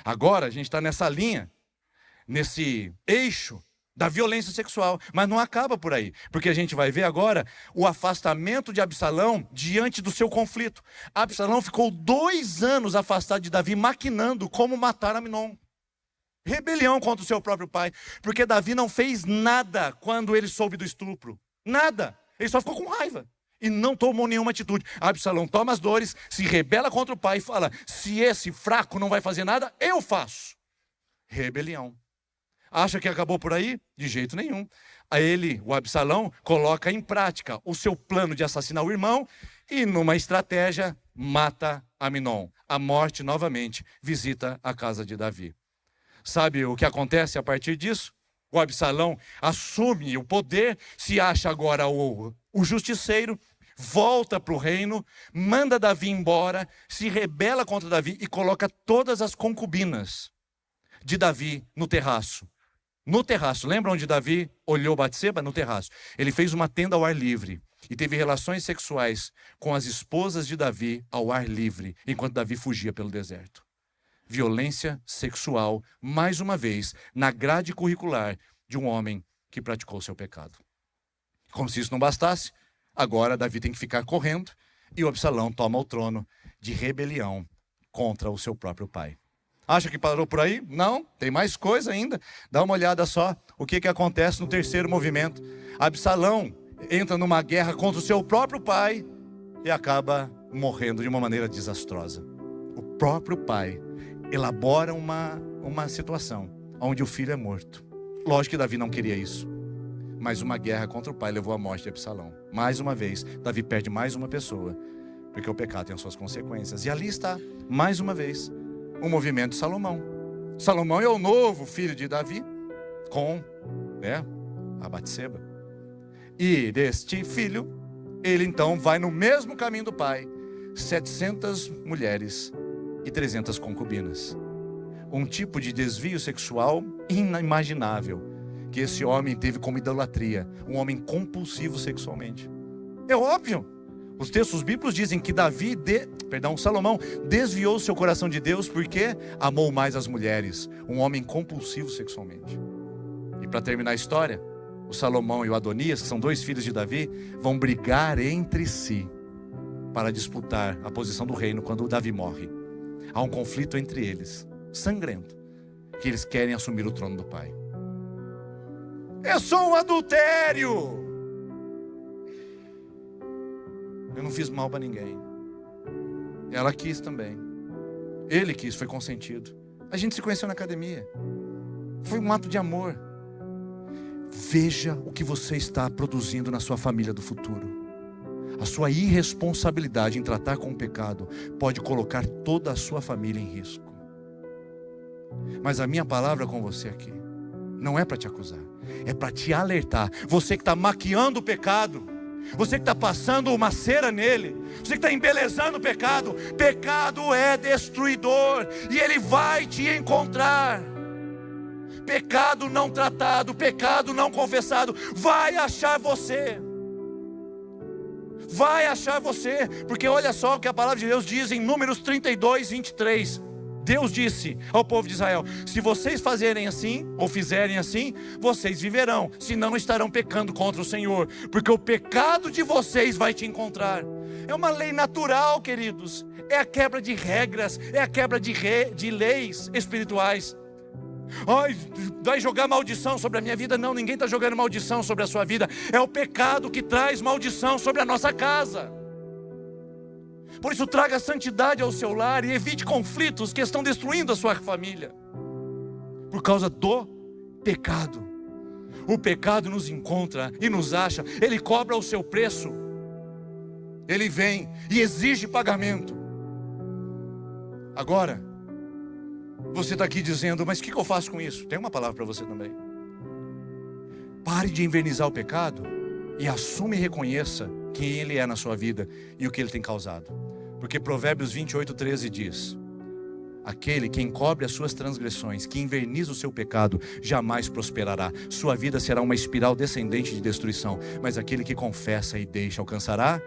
Agora a gente está nessa linha, nesse eixo da violência sexual, mas não acaba por aí, porque a gente vai ver agora o afastamento de Absalão diante do seu conflito. Absalão ficou 2 anos afastado de Davi, maquinando como matar Amnon. Rebelião contra o seu próprio pai, porque Davi não fez nada quando ele soube do estupro, nada, ele só ficou com raiva e não tomou nenhuma atitude. Absalão toma as dores, se rebela contra o pai e fala: se esse fraco não vai fazer nada, eu faço. Rebelião. Acha que acabou por aí? De jeito nenhum. Aí ele, o Absalão, coloca em prática o seu plano de assassinar o irmão e, numa estratégia, mata Amnon. A morte novamente visita a casa de Davi. Sabe o que acontece a partir disso? O Absalão assume o poder, se acha agora o justiceiro, volta para o reino, manda Davi embora, se rebela contra Davi e coloca todas as concubinas de Davi no terraço. No terraço, lembra onde Davi olhou Batseba? No terraço. Ele fez uma tenda ao ar livre e teve relações sexuais com as esposas de Davi ao ar livre, enquanto Davi fugia pelo deserto. Violência sexual, mais uma vez, na grade curricular de um homem que praticou seu pecado. Como se isso não bastasse, agora Davi tem que ficar correndo e o Absalão toma o trono de rebelião contra o seu próprio pai. Acha que parou por aí? Não, tem mais coisa ainda. Dá uma olhada só o que acontece no terceiro movimento. Absalão entra numa guerra contra o seu próprio pai e acaba morrendo de uma maneira desastrosa. O próprio pai elabora uma situação onde o filho é morto. Lógico que Davi não queria isso, mas uma guerra contra o pai levou à morte de Absalão. Mais uma vez, Davi perde mais uma pessoa, porque o pecado tem as suas consequências. E ali está, mais uma vez, o movimento de Salomão. Salomão é o novo filho de Davi, com a Batseba. E deste filho, ele então vai no mesmo caminho do pai, 700 mulheres e 300 concubinas. Um tipo de desvio sexual inimaginável, que esse homem teve como idolatria, um homem compulsivo sexualmente. É óbvio. Os textos bíblicos dizem que Salomão desviou seu coração de Deus porque amou mais as mulheres, um homem compulsivo sexualmente. E para terminar a história, o Salomão e o Adonias, que são 2 filhos de Davi, vão brigar entre si para disputar a posição do reino quando Davi morre. Há um conflito entre eles, sangrento, que eles querem assumir o trono do pai. É só um adultério! Eu não fiz mal para ninguém. Ela quis também. Ele quis, foi consentido. A gente se conheceu na academia. Foi um ato de amor. Veja o que você está produzindo na sua família do futuro. A sua irresponsabilidade em tratar com o pecado pode colocar toda a sua família em risco. Mas a minha palavra com você aqui não é para te acusar, é para te alertar. Você que está maquiando o pecado, você que está passando uma cera nele, você que está embelezando o pecado, pecado é destruidor e ele vai te encontrar. Pecado não tratado, pecado não confessado, vai achar você. Vai achar você, porque olha só o que a palavra de Deus diz em Números 32, 23. Deus disse ao povo de Israel: se vocês fazerem assim, ou fizerem assim, vocês viverão, senão estarão pecando contra o Senhor, porque o pecado de vocês vai te encontrar. É uma lei natural, queridos, é a quebra de regras, é a quebra de leis espirituais. Ai, vai jogar maldição sobre a minha vida? Não, ninguém está jogando maldição sobre a sua vida. É o pecado que traz maldição sobre a nossa casa. Por isso traga santidade ao seu lar e evite conflitos que estão destruindo a sua família, por causa do pecado. O pecado nos encontra e nos acha, ele cobra o seu preço. Ele vem e exige pagamento. Agora, você está aqui dizendo: mas o que eu faço com isso? Tem uma palavra para você também. Pare de invernizar o pecado e assume e reconheça quem ele é na sua vida e o que ele tem causado. Porque Provérbios 28, 13 diz: aquele que encobre as suas transgressões, que inverniza o seu pecado, jamais prosperará. Sua vida será uma espiral descendente de destruição. Mas aquele que confessa e deixa alcançará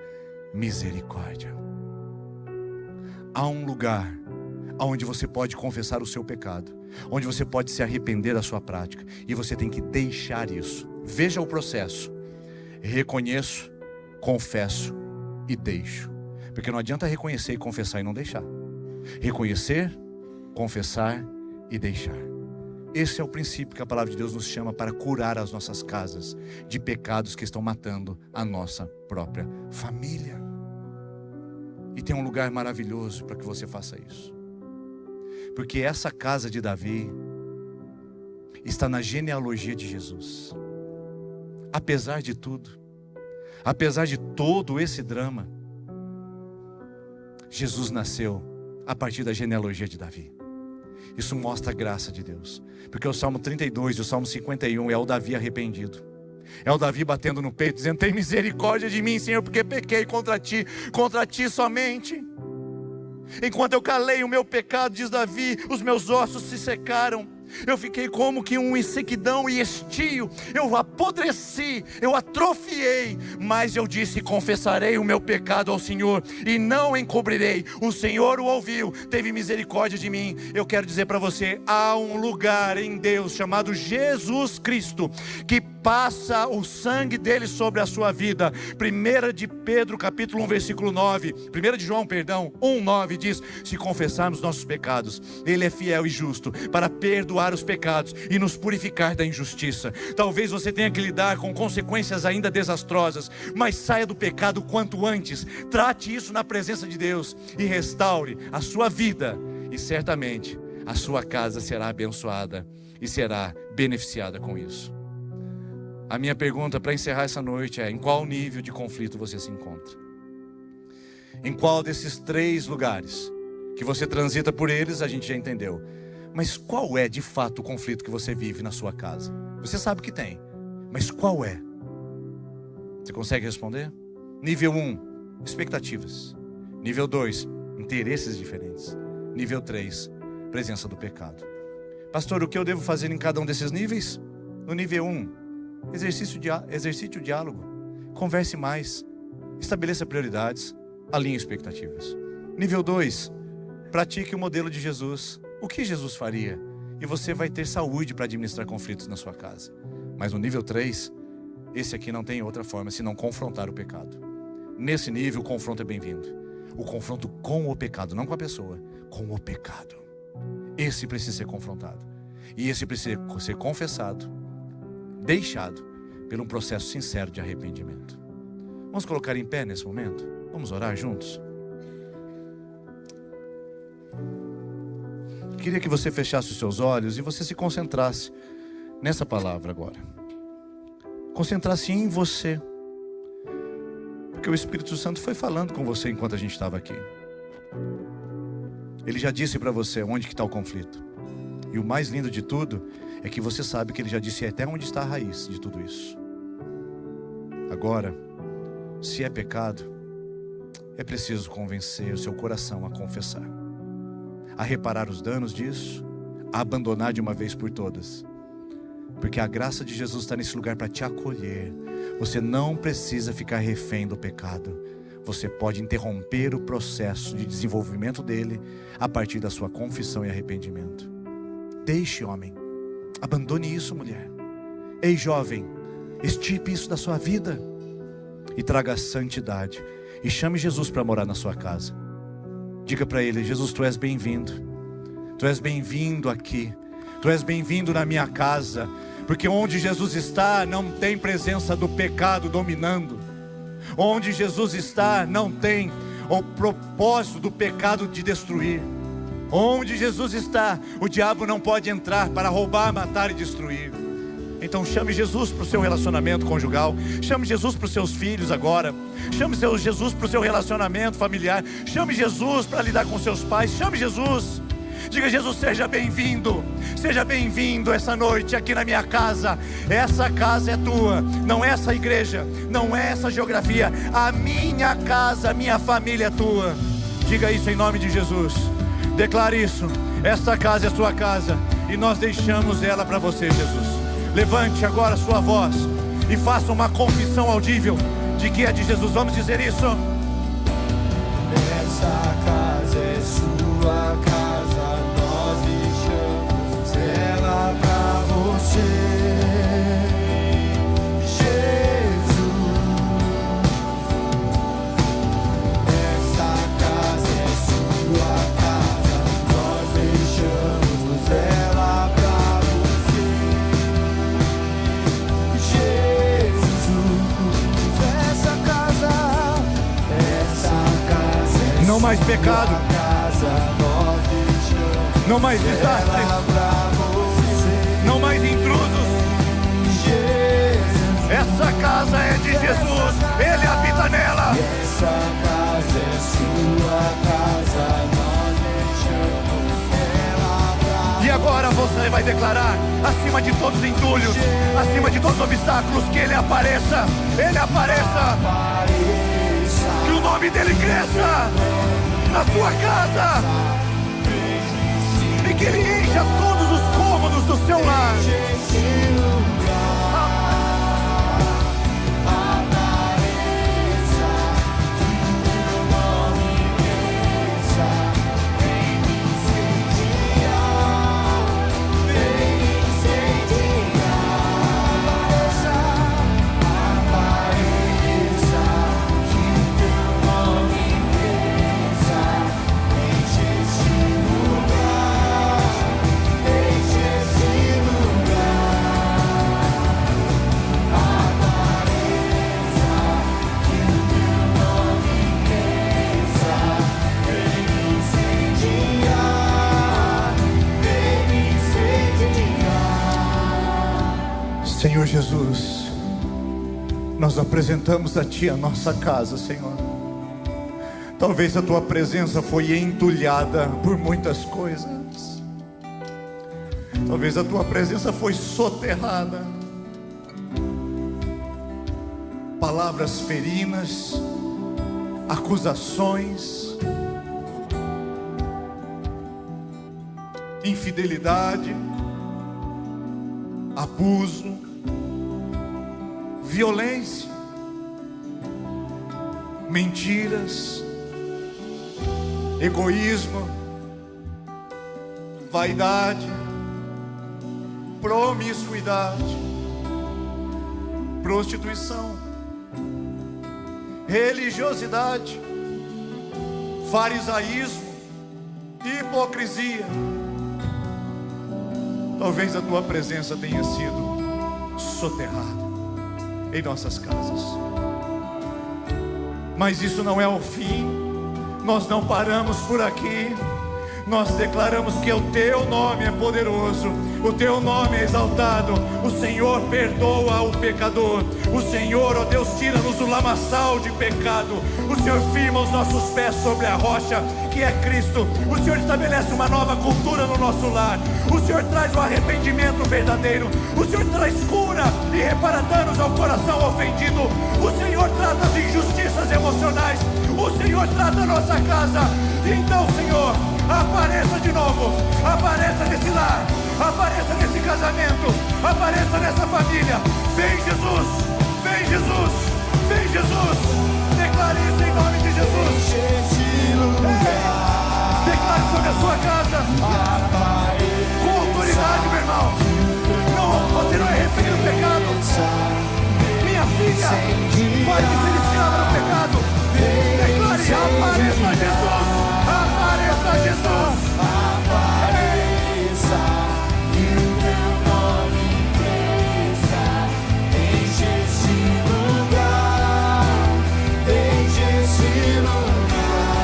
misericórdia. Há um lugar onde você pode confessar o seu pecado, onde você pode se arrepender da sua prática, e você tem que deixar isso. Veja o processo: reconheço, confesso e deixo. Porque não adianta reconhecer e confessar e não deixar. Reconhecer, confessar e deixar. Esse é o princípio que a palavra de Deus nos chama para curar as nossas casas de pecados que estão matando a nossa própria família. E tem um lugar maravilhoso para que você faça isso. Porque essa casa de Davi está na genealogia de Jesus. Apesar de tudo, apesar de todo esse drama, Jesus nasceu a partir da genealogia de Davi. Isso mostra a graça de Deus. Porque o Salmo 32 e o Salmo 51 é o Davi arrependido. É o Davi batendo no peito, dizendo: tem misericórdia de mim, Senhor, porque pequei contra ti somente. Enquanto eu calei o meu pecado, diz Davi, os meus ossos se secaram. Eu fiquei como que um sequidão e estio. Eu apodreci, eu atrofiei. Mas eu disse: confessarei o meu pecado ao Senhor e não encobrirei. O Senhor o ouviu, teve misericórdia de mim. Eu quero dizer para você: há um lugar em Deus chamado Jesus Cristo, que passa o sangue dele sobre a sua vida. 1 de Pedro capítulo 1 versículo 9, 1 de João, 1:9 diz: se confessarmos nossos pecados, ele é fiel e justo para perdoar os pecados e nos purificar da injustiça. Talvez você tenha que lidar com consequências ainda desastrosas, mas saia do pecado quanto antes. Trate isso na presença de Deus e restaure a sua vida, e certamente a sua casa será abençoada e será beneficiada com isso. A minha pergunta para encerrar essa noite é: em qual nível de conflito você se encontra? Em qual desses 3 lugares que você transita por eles, a gente já entendeu. Mas qual é de fato o conflito que você vive na sua casa? Você sabe que tem, mas qual é? Você consegue responder? Nível 1, expectativas. Nível 2, interesses diferentes. Nível 3, presença do pecado. Pastor, o que eu devo fazer em cada um desses níveis? No nível 1, exercite o diálogo. Converse mais. Estabeleça prioridades. Alinhe expectativas. Nível 2, pratique o modelo de Jesus. O que Jesus faria? E você vai ter saúde para administrar conflitos na sua casa. Mas no nível 3, esse aqui não tem outra forma senão confrontar o pecado. Nesse nível, o confronto é bem-vindo. O confronto com o pecado, não com a pessoa, com o pecado. Esse precisa ser confrontado. E esse precisa ser confessado, deixado, por um processo sincero de arrependimento. Vamos colocar em pé nesse momento? Vamos orar juntos? Queria que você fechasse os seus olhos e você se concentrasse nessa palavra agora. concentrar-se em você. Porque o Espírito Santo foi falando com você enquanto a gente estava aqui. Ele já disse para você onde que está o conflito. E o mais lindo de tudo é que você sabe que Ele já disse até onde está a raiz de tudo isso. Agora, se é pecado, é preciso convencer o seu coração a confessar, a reparar os danos disso, a abandonar de uma vez por todas. Porque a graça de Jesus está nesse lugar para te acolher. Você não precisa ficar refém do pecado. Você pode interromper o processo de desenvolvimento dele a partir da sua confissão e arrependimento. Deixe, homem. Abandone isso, mulher. Ei, jovem, extirpe isso da sua vida e traga a santidade. E chame Jesus para morar na sua casa. Diga para Ele: Jesus, Tu és bem-vindo. Tu és bem-vindo aqui. Tu és bem-vindo na minha casa. Porque onde Jesus está, não tem presença do pecado dominando. Onde Jesus está, não tem o propósito do pecado de destruir. Onde Jesus está, o diabo não pode entrar para roubar, matar e destruir. Então chame Jesus para o seu relacionamento conjugal. Chame Jesus para os seus filhos agora. Chame Jesus para o seu relacionamento familiar. Chame Jesus para lidar com seus pais. Chame Jesus. Diga: Jesus, seja bem-vindo. Seja bem-vindo essa noite aqui na minha casa. Essa casa é tua. Não é essa igreja. Não é essa geografia. A minha casa, a minha família é tua. Diga isso em nome de Jesus. Declare isso. Esta casa é sua casa e nós deixamos ela para você, Jesus. Levante agora a sua voz e faça uma confissão audível de que é de Jesus. Vamos dizer isso. Essa casa é sua casa, nós deixamos ela pra você. Não mais pecado, não mais desastres, não mais intrusos. Essa casa é de Jesus, Ele habita nela. Essa casa é sua casa, nós deixamos ela pra. E agora você vai declarar, acima de todos os entulhos, acima de todos os obstáculos, que Ele apareça. Ele apareça. Que o nome dele cresça na sua casa e que ele encha todos os cômodos do seu lar. Senhor Jesus, nós apresentamos a Ti a nossa casa, Senhor. Talvez a Tua presença foi entulhada por muitas coisas. Talvez a Tua presença foi soterrada. Palavras ferinas, acusações, infidelidade, abuso, violência, mentiras, egoísmo, vaidade, promiscuidade, prostituição, religiosidade, farisaísmo, hipocrisia. Talvez a Tua presença tenha sido soterrada em nossas casas. Mas isso não é o fim. Nós não paramos por aqui. Nós declaramos que o teu nome é poderoso, o teu nome é exaltado. O Senhor perdoa o pecador. O Senhor, ó Deus, tira-nos do lamaçal de pecado. O Senhor firma os nossos pés sobre a rocha, que é Cristo. O Senhor estabelece uma nova cultura no nosso lar. O Senhor traz o arrependimento verdadeiro. O Senhor traz cura e repara danos ao coração ofendido. O Senhor trata as injustiças emocionais. O Senhor trata a nossa casa. Então, Senhor, apareça de novo. Apareça nesse lar. Apareça nesse casamento. Apareça nessa família. Vem, Jesus. Vem, Jesus. Vem, Jesus. Declare isso em nome de Jesus. Declare sobre a sua casa. Com autoridade, meu irmão. Não, você não é refém do pecado. Minha filha pode ser escrava do pecado. Declare, apareça Jesus. Apareça Jesus. Apareça, que o teu nome cresça. Enche esse lugar, enche esse lugar.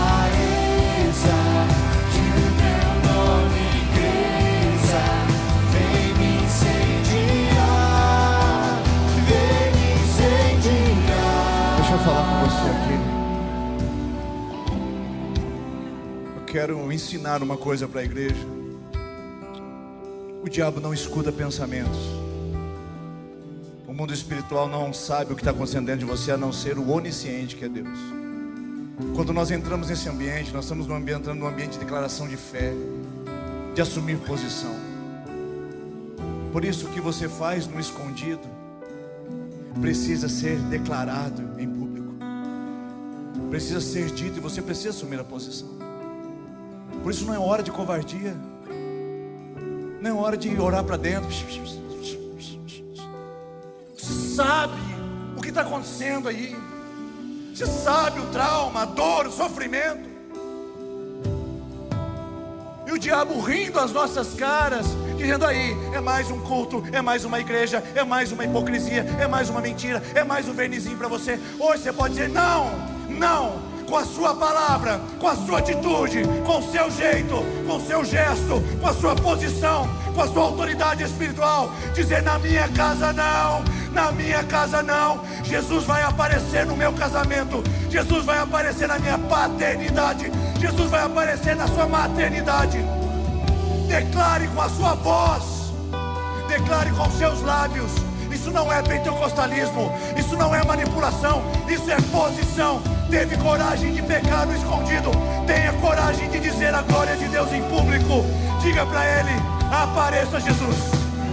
Apareça, que o teu nome cresça. Vem me incendiar, vem me incendiar. Deixa eu falar com você aqui. Eu quero ensinar uma coisa para a igreja. O diabo não escuta pensamentos. O mundo espiritual não sabe o que está acontecendo dentro de você, a não ser o onisciente, que é Deus. Quando nós entramos nesse ambiente, nós estamos entrando num ambiente de declaração de fé, de assumir posição. Por isso, o que você faz no escondido precisa ser declarado em público. Precisa ser dito e você precisa assumir a posição. Por isso não é hora de covardia. Não é hora de orar para dentro. Você sabe o que está acontecendo aí. Você sabe o trauma, a dor, o sofrimento. E o diabo rindo às nossas caras, dizendo aí, é mais um culto, é mais uma igreja, é mais uma hipocrisia, é mais uma mentira, é mais um vernizinho para você. Hoje você pode dizer não, não. Com a sua palavra, com a sua atitude, com o seu jeito, com o seu gesto, com a sua posição, com a sua autoridade espiritual, dizer na minha casa não, na minha casa não. Jesus vai aparecer no meu casamento, Jesus vai aparecer na minha paternidade, Jesus vai aparecer na sua maternidade. Declare com a sua voz, declare com os seus lábios. Isso não é pentecostalismo, isso não é manipulação, isso é posição. Teve coragem de pecar no escondido, tenha coragem de dizer a glória de Deus em público. Diga para ele, apareça Jesus,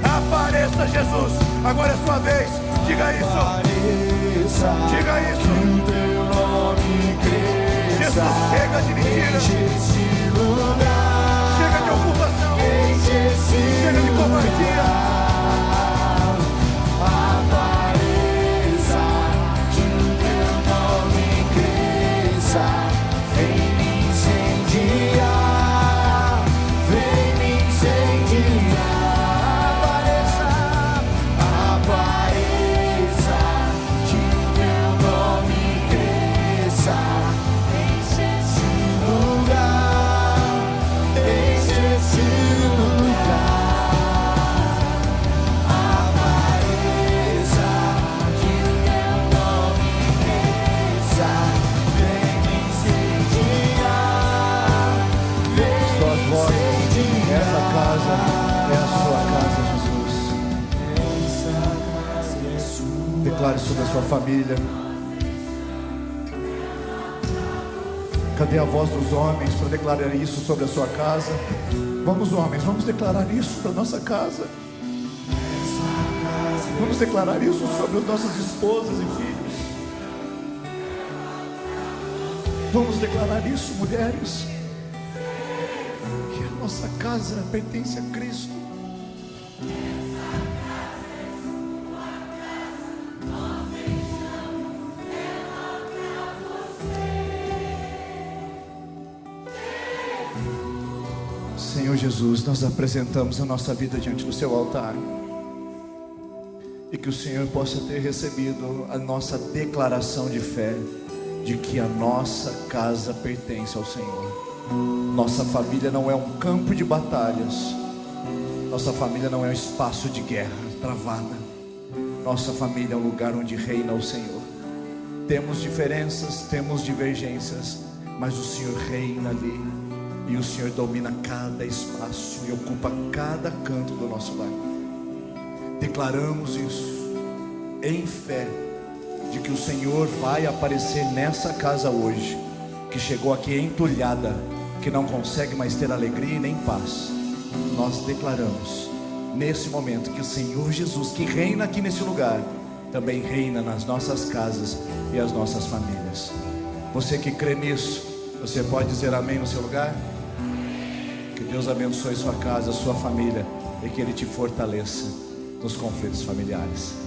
apareça Jesus. Agora é sua vez, diga isso, Apareça, diga isso. que o teu nome cresça. Jesus, chega de mentira, Enche esse lugar, chega de ocupação, enche esse chega de covardia. lugar. Apareça, que o teu nome cresça. Vem me incendiar, vem me incendiar. Apareça, que o teu nome cresça. Enche esse lugar, enche esse lugar. Apareça, que o teu nome cresça. Vem me incendiar, vem Suas me vozes, incendiar. essa casa é a sua casa, Jesus. Essa casa é sua. Declare sobre a sua família. Cadê a voz dos homens para declarar isso sobre a sua casa? Vamos, homens, vamos declarar isso para a nossa casa. Vamos declarar isso sobre as nossas esposas e filhos. Vamos declarar isso, mulheres, que a nossa casa pertence a Cristo. Senhor Jesus, nós apresentamos a nossa vida diante do seu altar. E que o Senhor possa ter recebido a nossa declaração de fé. de que a nossa casa pertence ao Senhor. Nossa família não é um campo de batalhas. Nossa família não é um espaço de guerra travada. Nossa família é um lugar onde reina o Senhor. Temos diferenças, temos divergências, mas o Senhor reina ali. E o Senhor domina cada espaço e ocupa cada canto do nosso lar. Declaramos isso em fé, de que o Senhor vai aparecer nessa casa hoje, que chegou aqui entulhada, que não consegue mais ter alegria e nem paz. Nós declaramos nesse momento que o Senhor Jesus, que reina aqui nesse lugar, também reina nas nossas casas e as nossas famílias. Você que crê nisso, você pode dizer amém no seu lugar? Que Deus abençoe sua casa, sua família, e que Ele te fortaleça nos conflitos familiares.